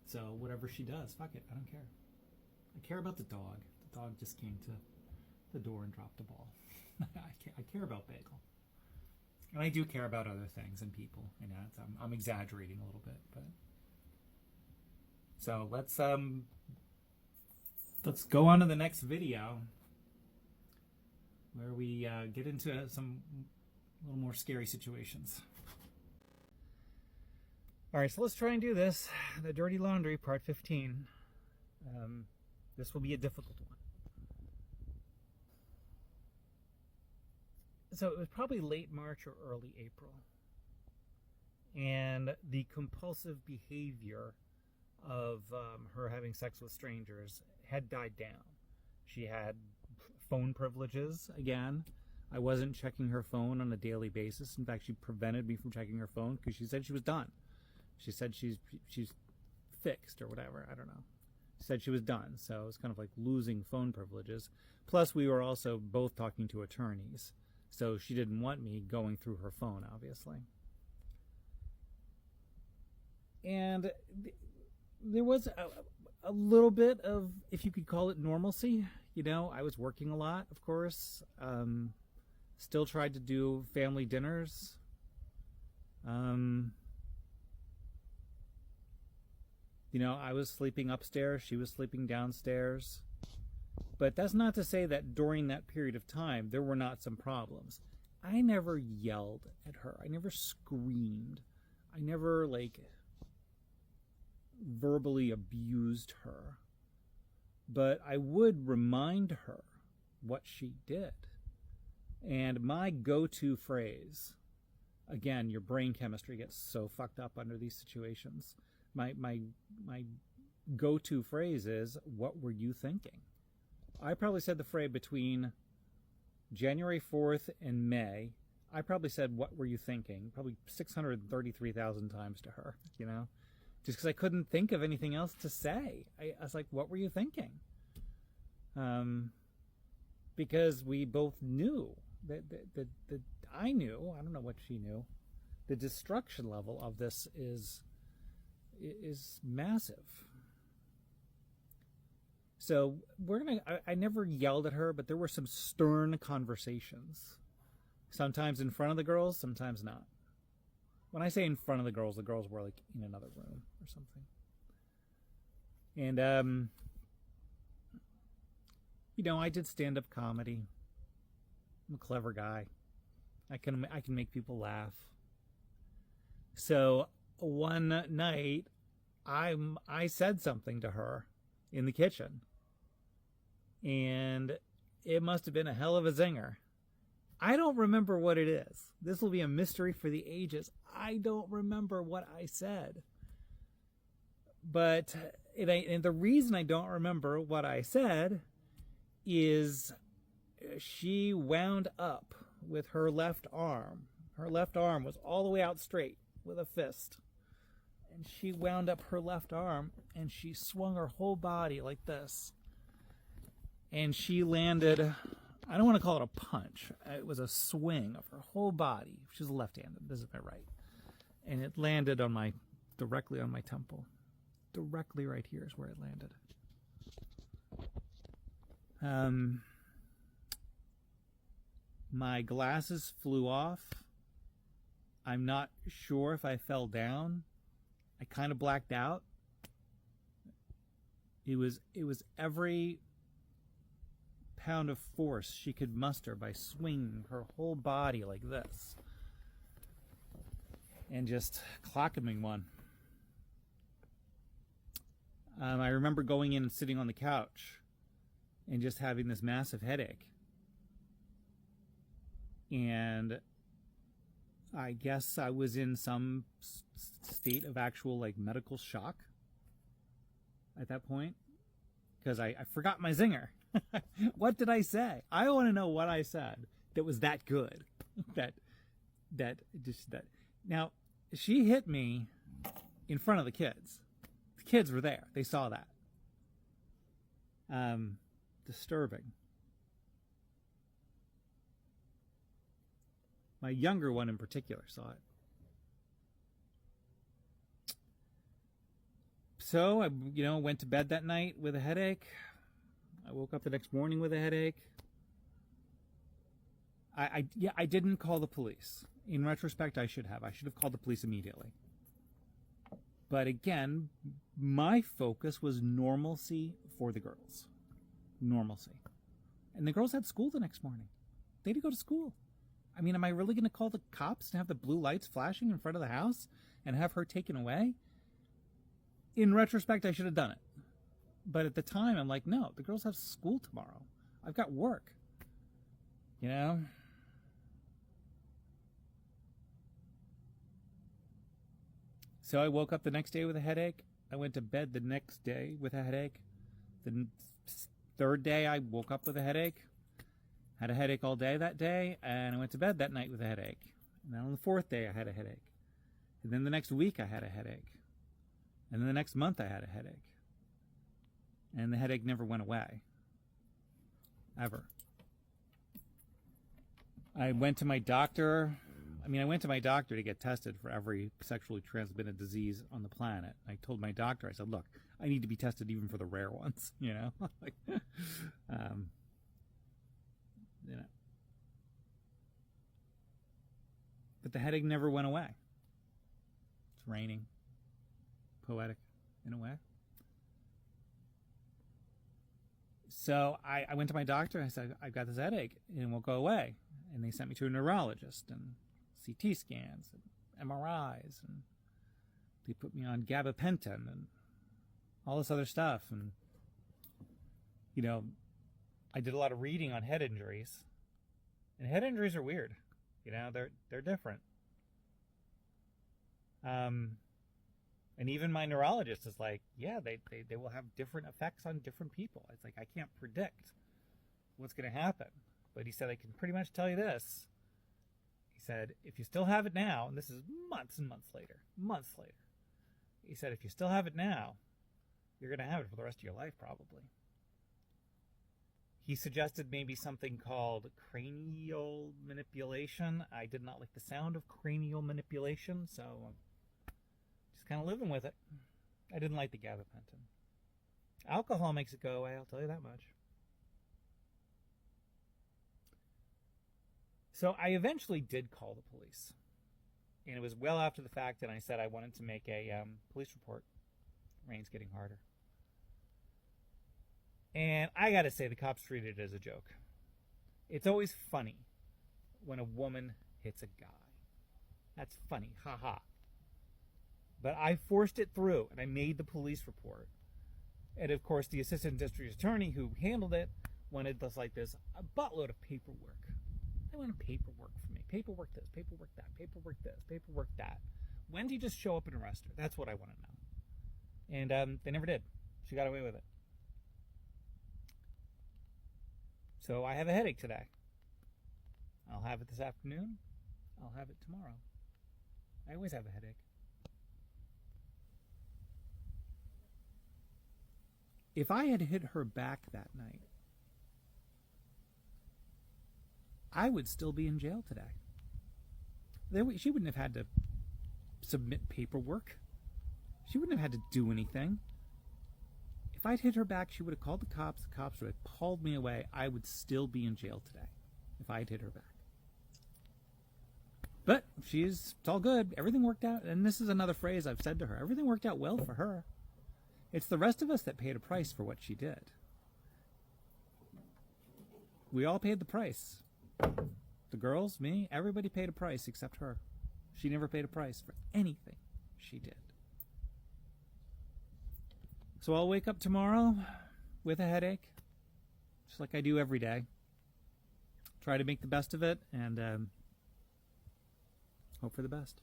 So whatever she does, fuck it. I don't care. I care about the dog. The dog just came to the door and dropped a ball. I care about Bagel. And I do care about other things and people. You know, I'm exaggerating a little bit, but so let's go on to the next video where we get into some a little more scary situations. All right, so let's try and do this. The dirty laundry, part 15. This will be a difficult one. So it was probably late March or early April. And the compulsive behavior of her having sex with strangers had died down. She had phone privileges again. I wasn't checking her phone on a daily basis. In fact, she prevented me from checking her phone because she said she was done. She said she's fixed or whatever. I don't know. She said she was done. So it was kind of like losing phone privileges. Plus, we were also both talking to attorneys. So she didn't want me going through her phone, obviously. And there was a little bit of, if you could call it, normalcy. You know, I was working a lot, of course. Still tried to do family dinners. You know, I was sleeping upstairs. She was sleeping downstairs. But that's not to say that during that period of time, there were not some problems. I never yelled at her. I never screamed. I never, verbally abused her. But I would remind her what she did. And my go-to phrase, again, your brain chemistry gets so fucked up under these situations. My go-to phrase is, what were you thinking? I probably said the phrase between January 4th and May. I probably said, what were you thinking? Probably 633,000 times to her, you know? Just because I couldn't think of anything else to say. I was like, what were you thinking? Because we both knew that I knew, I don't know what she knew, the destruction level of this is massive. So I never yelled at her, but there were some stern conversations. Sometimes in front of the girls, sometimes not. When I say in front of the girls were in another room or something. And, you know, I did stand-up comedy. I'm a clever guy. I can make people laugh. So one night, I said something to her in the kitchen. And it must have been a hell of a zinger. I don't remember what it is. This will be a mystery for the ages. I don't remember what I said. But and the reason I don't remember what I said is she wound up with her left arm. Her left arm was all the way out straight with a fist. And she wound up her left arm and she swung her whole body like this. And she landed, I don't want to call it a punch. It was a swing of her whole body. She's left-handed. This is my right. And it landed directly on my temple. Directly right here is where it landed. Um, my glasses flew off. I'm not sure if I fell down. I kind of blacked out. It was every pound of force she could muster by swinging her whole body like this and just clocking me one. I remember going in and sitting on the couch and just having this massive headache. And I guess I was in some state of actual like medical shock at that point, because I forgot my zinger. What did I say? I want to know what I said that was that good. that Now, she hit me in front of the kids. The kids were there. They saw that. Disturbing. My younger one in particular saw it. So I, went to bed that night with a headache. I woke up the next morning with a headache. I didn't call the police. In retrospect, I should have. I should have called the police immediately. But again, my focus was normalcy for the girls. Normalcy. And the girls had school the next morning. They had to go to school. I mean, am I really going to call the cops and have the blue lights flashing in front of the house and have her taken away? In retrospect, I should have done it. But at the time, I'm like, no, the girls have school tomorrow. I've got work. You know? So I woke up the next day with a headache. I went to bed the next day with a headache. The third day, I woke up with a headache. Had a headache all day that day, and I went to bed that night with a headache. And then on the fourth day, I had a headache. And then the next week, I had a headache. And then the next month, I had a headache. And the headache never went away. Ever. I went to my doctor. I went to my doctor to get tested for every sexually transmitted disease on the planet. I told my doctor, I said, look, I need to be tested even for the rare ones, you know? But the headache never went away. It's raining. Poetic, in a way. So I went to my doctor. I said, I've got this headache, and it won't go away. And they sent me to a neurologist and CT scans and MRIs. And they put me on gabapentin and all this other stuff. And, I did a lot of reading on head injuries. And head injuries are weird. They're different. And even my neurologist is like, yeah, they will have different effects on different people. It's like, I can't predict what's going to happen. But he said, I can pretty much tell you this. He said, if you still have it now, and this is months and months later, he said, if you still have it now, you're going to have it for the rest of your life, probably. He suggested maybe something called cranial manipulation. I did not like the sound of cranial manipulation, so just kind of living with it. I didn't like the gabapentin. Alcohol makes it go away, I'll tell you that much. So I eventually did call the police. And it was well after the fact that I said I wanted to make a police report. Rain's getting harder. And I gotta say, the cops treated it as a joke. It's always funny when a woman hits a guy. That's funny, haha. But I forced it through, and I made the police report. And of course, the assistant district attorney who handled it wanted this a buttload of paperwork. They wanted paperwork from me. Paperwork this, paperwork that, paperwork this, paperwork that. When did you just show up and arrest her? That's what I want to know. And they never did. She got away with it. So I have a headache today. I'll have it this afternoon. I'll have it tomorrow. I always have a headache. If I had hit her back that night, I would still be in jail today. She wouldn't have had to submit paperwork. She wouldn't have had to do anything. If I'd hit her back, she would have called the cops. The cops would have hauled me away. I would still be in jail today if I'd hit her back. But it's all good. Everything worked out. And this is another phrase I've said to her. Everything worked out well for her. It's the rest of us that paid a price for what she did. We all paid the price. The girls, me, everybody paid a price except her. She never paid a price for anything she did. So I'll wake up tomorrow with a headache, just like I do every day. Try to make the best of it and hope for the best.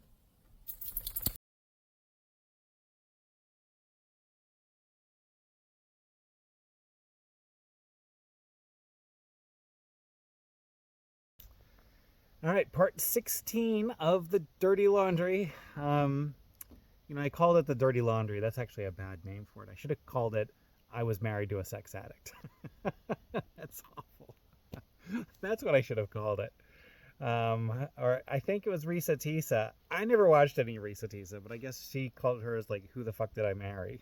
All right, part 16 of the dirty laundry. I called it the dirty laundry. That's actually a bad name for it. I should have called it I was married to a sex addict. That's awful. That's what I should have called it. Or I think it was Risa Tisa. I never watched any Risa Tisa, but I guess she called hers like, who the fuck did I marry?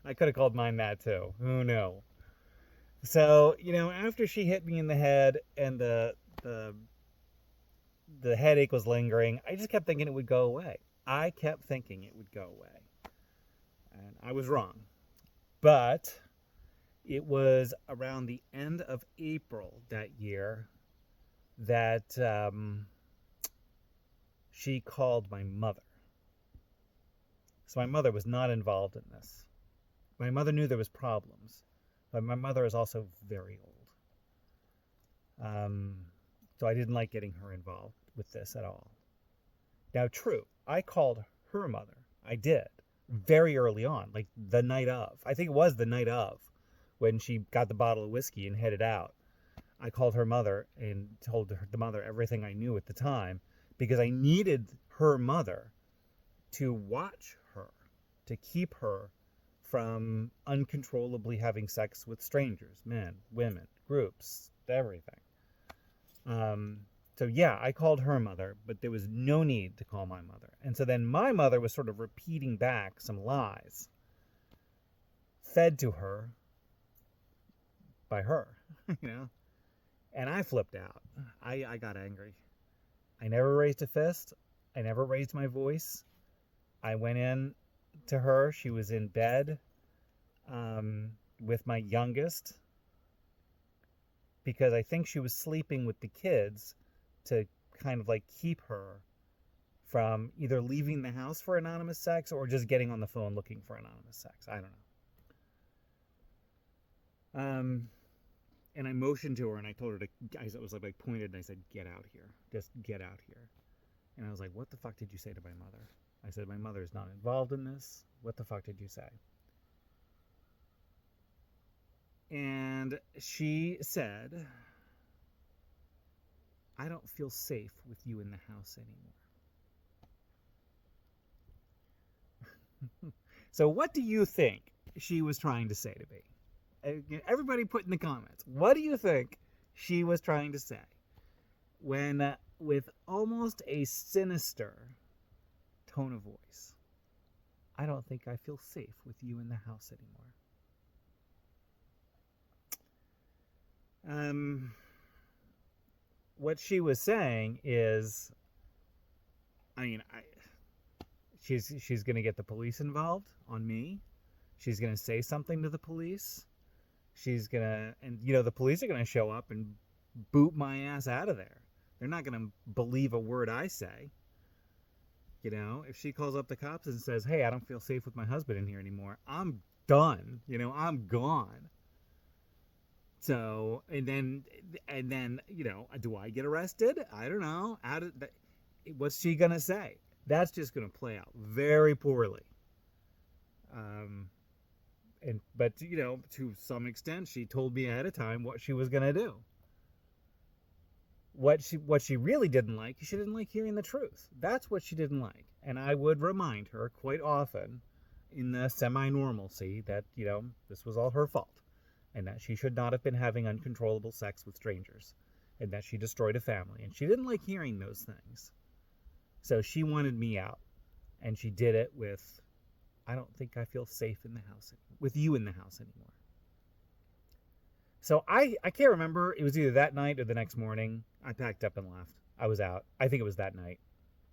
I could have called mine that too. Who knew? So, after she hit me in the head and the headache was lingering, I just kept thinking it would go away. I kept thinking it would go away. And I was wrong. But it was around the end of April that year that she called my mother. So my mother was not involved in this. My mother knew there was problems, but my mother is also very old. So I didn't like getting her involved with this at all. Now, true, I called her mother. I did. Very early on, like the night of. I think it was the night of when she got the bottle of whiskey and headed out. I called her mother and told the mother everything I knew at the time because I needed her mother to watch her, to keep her from uncontrollably having sex with strangers, men, women, groups, everything. So yeah, I called her mother, but there was no need to call my mother. And so then my mother was sort of repeating back some lies fed to her by her, and I flipped out. I got angry. I never raised a fist. I never raised my voice. I went in to her. She was in bed with my youngest because I think she was sleeping with the kids to kind of like keep her from either leaving the house for anonymous sex or just getting on the phone looking for anonymous sex. I don't know. And I motioned to her and I told her I was like pointed and I said, get out here. Just get out here. And I was like, what the fuck did you say to my mother? I said, my mother is not involved in this. What the fuck did you say? And she said, I don't feel safe with you in the house anymore. So what do you think she was trying to say to me? Everybody put in the comments. What do you think she was trying to say? When, with almost a sinister tone of voice, I don't think I feel safe with you in the house anymore. What she was saying is, she's going to get the police involved on me. She's going to say something to the police. She's going to, and the police are going to show up and boot my ass out of there. They're not going to believe a word I say. If she calls up the cops and says, hey, I don't feel safe with my husband in here anymore, I'm done. I'm gone. So, and then, do I get arrested? I don't know. What's she going to say? That's just going to play out very poorly. But to some extent, she told me ahead of time what she was going to do. What she really didn't like, she didn't like hearing the truth. That's what she didn't like. And I would remind her quite often in the semi-normalcy that, this was all her fault. And that she should not have been having uncontrollable sex with strangers. And that she destroyed a family. And she didn't like hearing those things. So she wanted me out. And she did it with I don't think I feel safe in the house with you in the house anymore. So I can't remember. It was either that night or the next morning. I packed up and left. I was out. I think it was that night.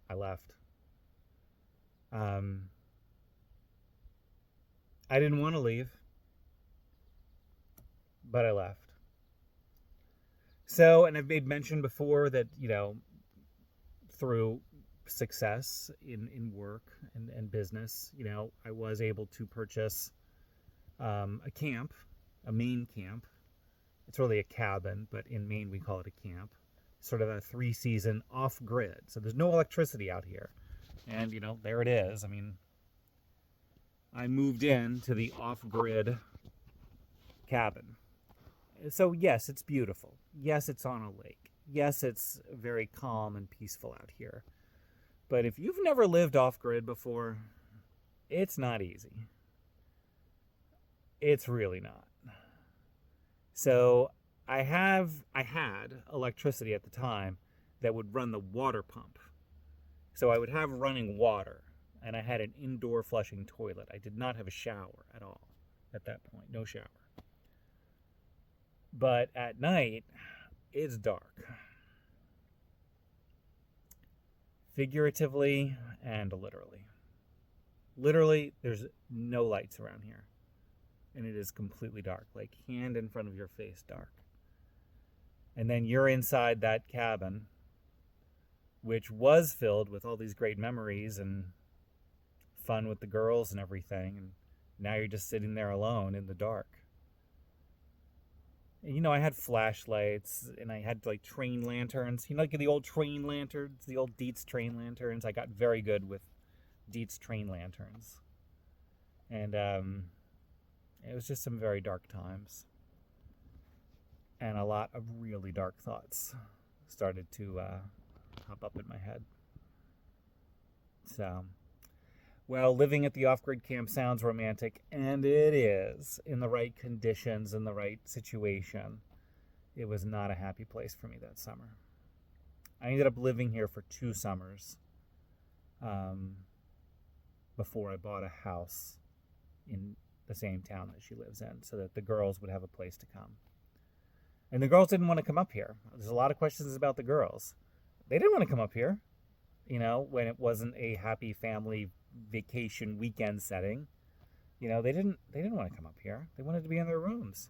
I left. I didn't want to leave, but I left. So, and I've made mention before that, through success in work and business, I was able to purchase a camp, a Maine camp. It's really a cabin, but in Maine we call it a camp. Sort of a 3-season off-grid. So there's no electricity out here. And, there it is. I mean, I moved in to the off-grid cabin. So yes, it's beautiful. Yes, it's on a lake. Yes, it's very calm and peaceful out here. But if you've never lived off-grid before, it's not easy. It's really not. So I had electricity at the time that would run the water pump. So I would have running water, and I had an indoor flushing toilet. I did not have a shower at all at that point. No shower. But at night, it's dark. Figuratively and literally. Literally, there's no lights around here. And it is completely dark, like hand in front of your face dark. And then you're inside that cabin, which was filled with all these great memories and fun with the girls and everything. And now you're just sitting there alone in the dark. And, I had flashlights and I had like train lanterns. Like the old train lanterns, the old Dietz train lanterns. I got very good with Dietz train lanterns. And it was just some very dark times. And a lot of really dark thoughts started to pop up in my head. So, well, living at the off-grid camp sounds romantic, and it is, in the right conditions, in the right situation. It was not a happy place for me that summer. I ended up living here for 2 summers before I bought a house in the same town that she lives in, so that the girls would have a place to come. And the girls didn't want to come up here. There's a lot of questions about the girls. They didn't want to come up here, when it wasn't a happy family vacation weekend setting. They didn't want to come up here. They wanted to be in their rooms.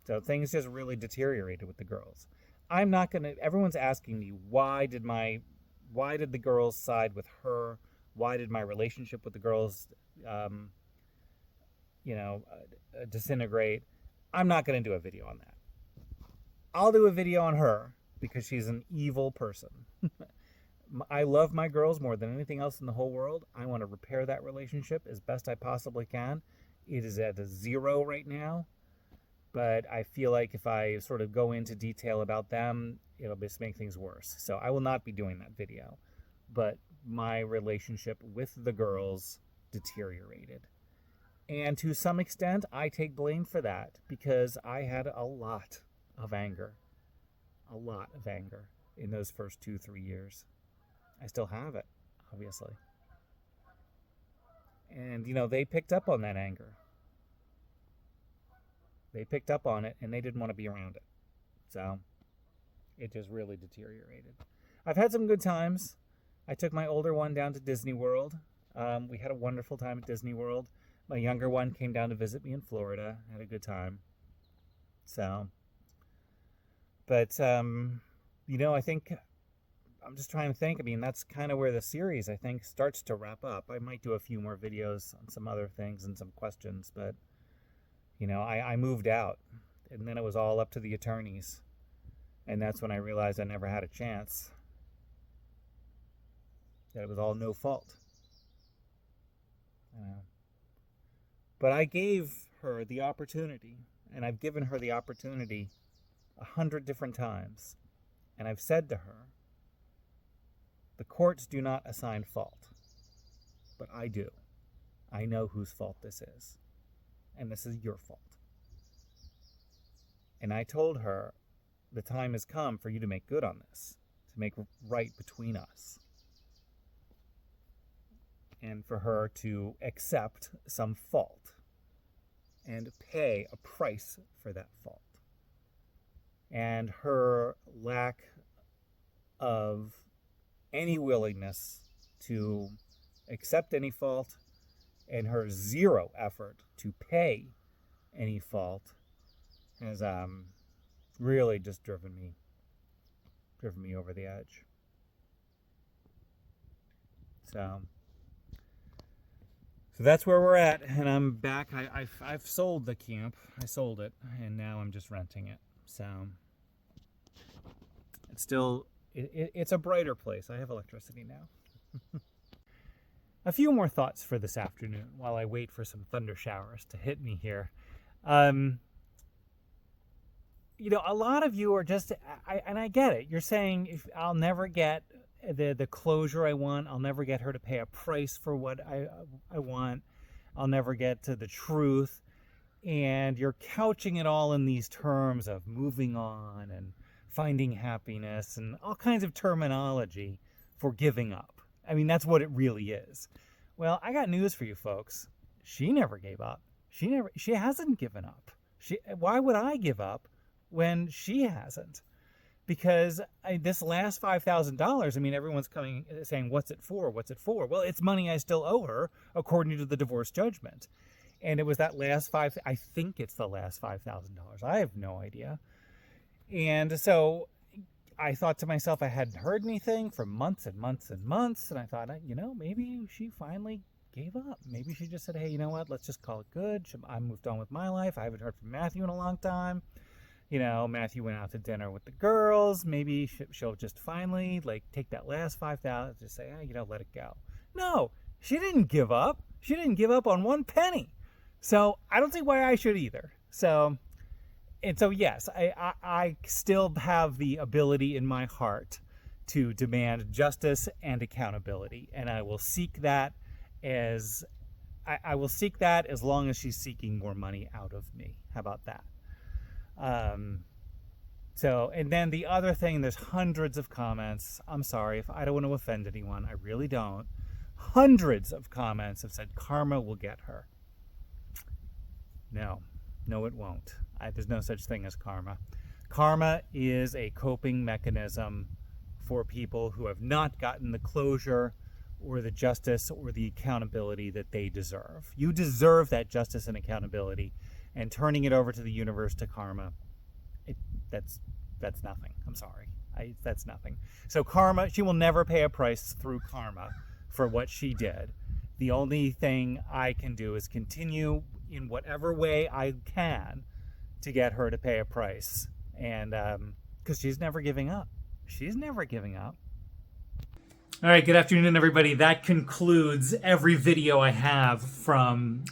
So things just really deteriorated with the girls. Everyone's asking me, why did the girls side with her? Why did my relationship with the girls, disintegrate? I'm not going to do a video on that. I'll do a video on her because she's an evil person. I love my girls more than anything else in the whole world. I want to repair that relationship as best I possibly can. It is at a 0 right now, but I feel like if I sort of go into detail about them, it'll just make things worse. So I will not be doing that video. But my relationship with the girls deteriorated. And to some extent, I take blame for that because I had a lot of anger in those first 2-3 years. I still have it, obviously. And, they picked up on that anger. They picked up on it and they didn't want to be around it. So it just really deteriorated. I've had some good times. I took my older one down to Disney World. We had a wonderful time at Disney World. My younger one came down to visit me in Florida. Had a good time. So, but, I think, I'm just trying to think. I mean, that's kind of where the series, I think, starts to wrap up. I might do a few more videos on some other things and some questions, but, I moved out. And then it was all up to the attorneys. And that's when I realized I never had a chance. That it was all no fault. But I gave her the opportunity, and I've given her the opportunity 100 different times. And I've said to her, the courts do not assign fault, but I do. I know whose fault this is, and this is your fault. And I told her, the time has come for you to make good on this, to to make right between us. And for her to accept some fault and pay a price for that fault. And her lack of any willingness to accept any fault and her zero effort to pay any fault has really just driven me over the edge. So that's where we're at, and I'm back. I've sold the camp. I sold it, and now I'm just renting it. So it's still it's a brighter place. I have electricity now. A few more thoughts for this afternoon while I wait for some thunder showers to hit me here. A lot of you are just, and I get it. You're saying, if I'll never get the closure I want. I'll never get her to pay a price for what I want. I'll never get to the truth. And you're couching it all in these terms of moving on and finding happiness and all kinds of terminology for giving up. I mean, that's what it really is. Well, I got news for you folks. She never gave up. She hasn't given up. Why would I give up when she hasn't? Because this last $5,000, I mean, everyone's saying, what's it for? What's it for? Well, it's money I still owe her according to the divorce judgment. And it was that last I think it's the last $5,000. I have no idea. And so I thought to myself, I hadn't heard anything for months and months and months. And I thought, maybe she finally gave up. Maybe she just said, hey, you know what? Let's just call it good. I moved on with my life. I haven't heard from Matthew in a long time. Matthew went out to dinner with the girls. Maybe she'll just finally take that last $5,000, just say, let it go. No, she didn't give up. She didn't give up on one penny. So I don't see why I should either. So yes, I still have the ability in my heart to demand justice and accountability, and I will seek that as long as she's seeking more money out of me. How about that? And then the other thing, there's hundreds of comments. I'm sorry if I don't want to offend anyone. I really don't. Hundreds of comments have said karma will get her. No, it won't. There's no such thing as karma. Karma is a coping mechanism for people who have not gotten the closure or the justice or the accountability that they deserve. You deserve that justice and accountability. And turning it over to the universe, to karma, that's nothing. I'm sorry. That's nothing. So karma, she will never pay a price through karma for what she did. The only thing I can do is continue in whatever way I can to get her to pay a price. And because she's never giving up. She's never giving up. All right, good afternoon, everybody. That concludes every video I have from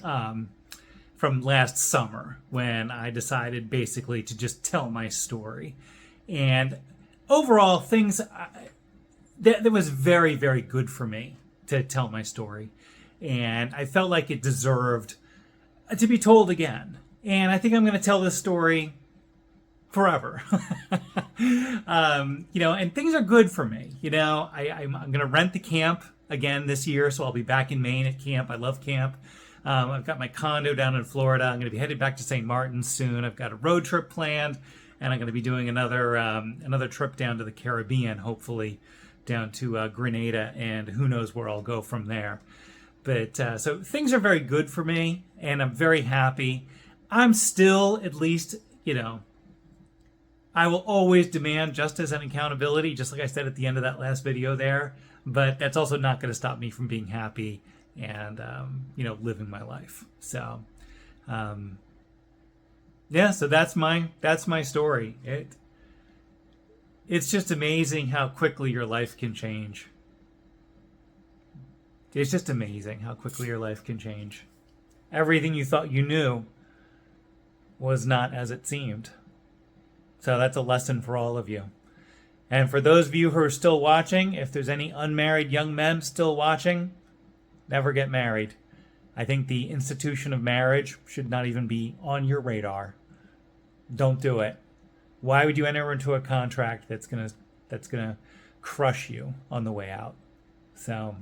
last summer, when I decided basically to just tell my story. And overall, that was very, very good for me to tell my story. And I felt like it deserved to be told again. And I think I'm going to tell this story forever. And things are good for me. I'm going to rent the camp again this year, so I'll be back in Maine at camp. I love camp. I've got my condo down in Florida. I'm going to be headed back to St. Martin soon. I've got a road trip planned, and I'm going to be doing another trip down to the Caribbean, hopefully down to Grenada, and who knows where I'll go from there. But so things are very good for me, and I'm very happy. I'm still, at least, I will always demand justice and accountability, just like I said at the end of that last video there. But that's also not going to stop me from being happy and living my life. So so that's my story. It's just amazing how quickly your life can change. It's just amazing how quickly your life can change. Everything you thought you knew was not as it seemed. So that's a lesson for all of you. And for those of you who are still watching, if there's any unmarried young men still watching, never get married. I think the institution of marriage should not even be on your radar. Don't do it. Why would you enter into a contract that's gonna crush you on the way out. So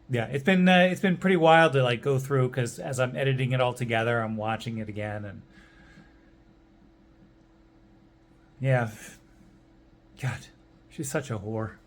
yeah, it's been pretty wild to like go through, because as I'm editing it all together, I'm watching it again, and yeah, God, she's such a whore.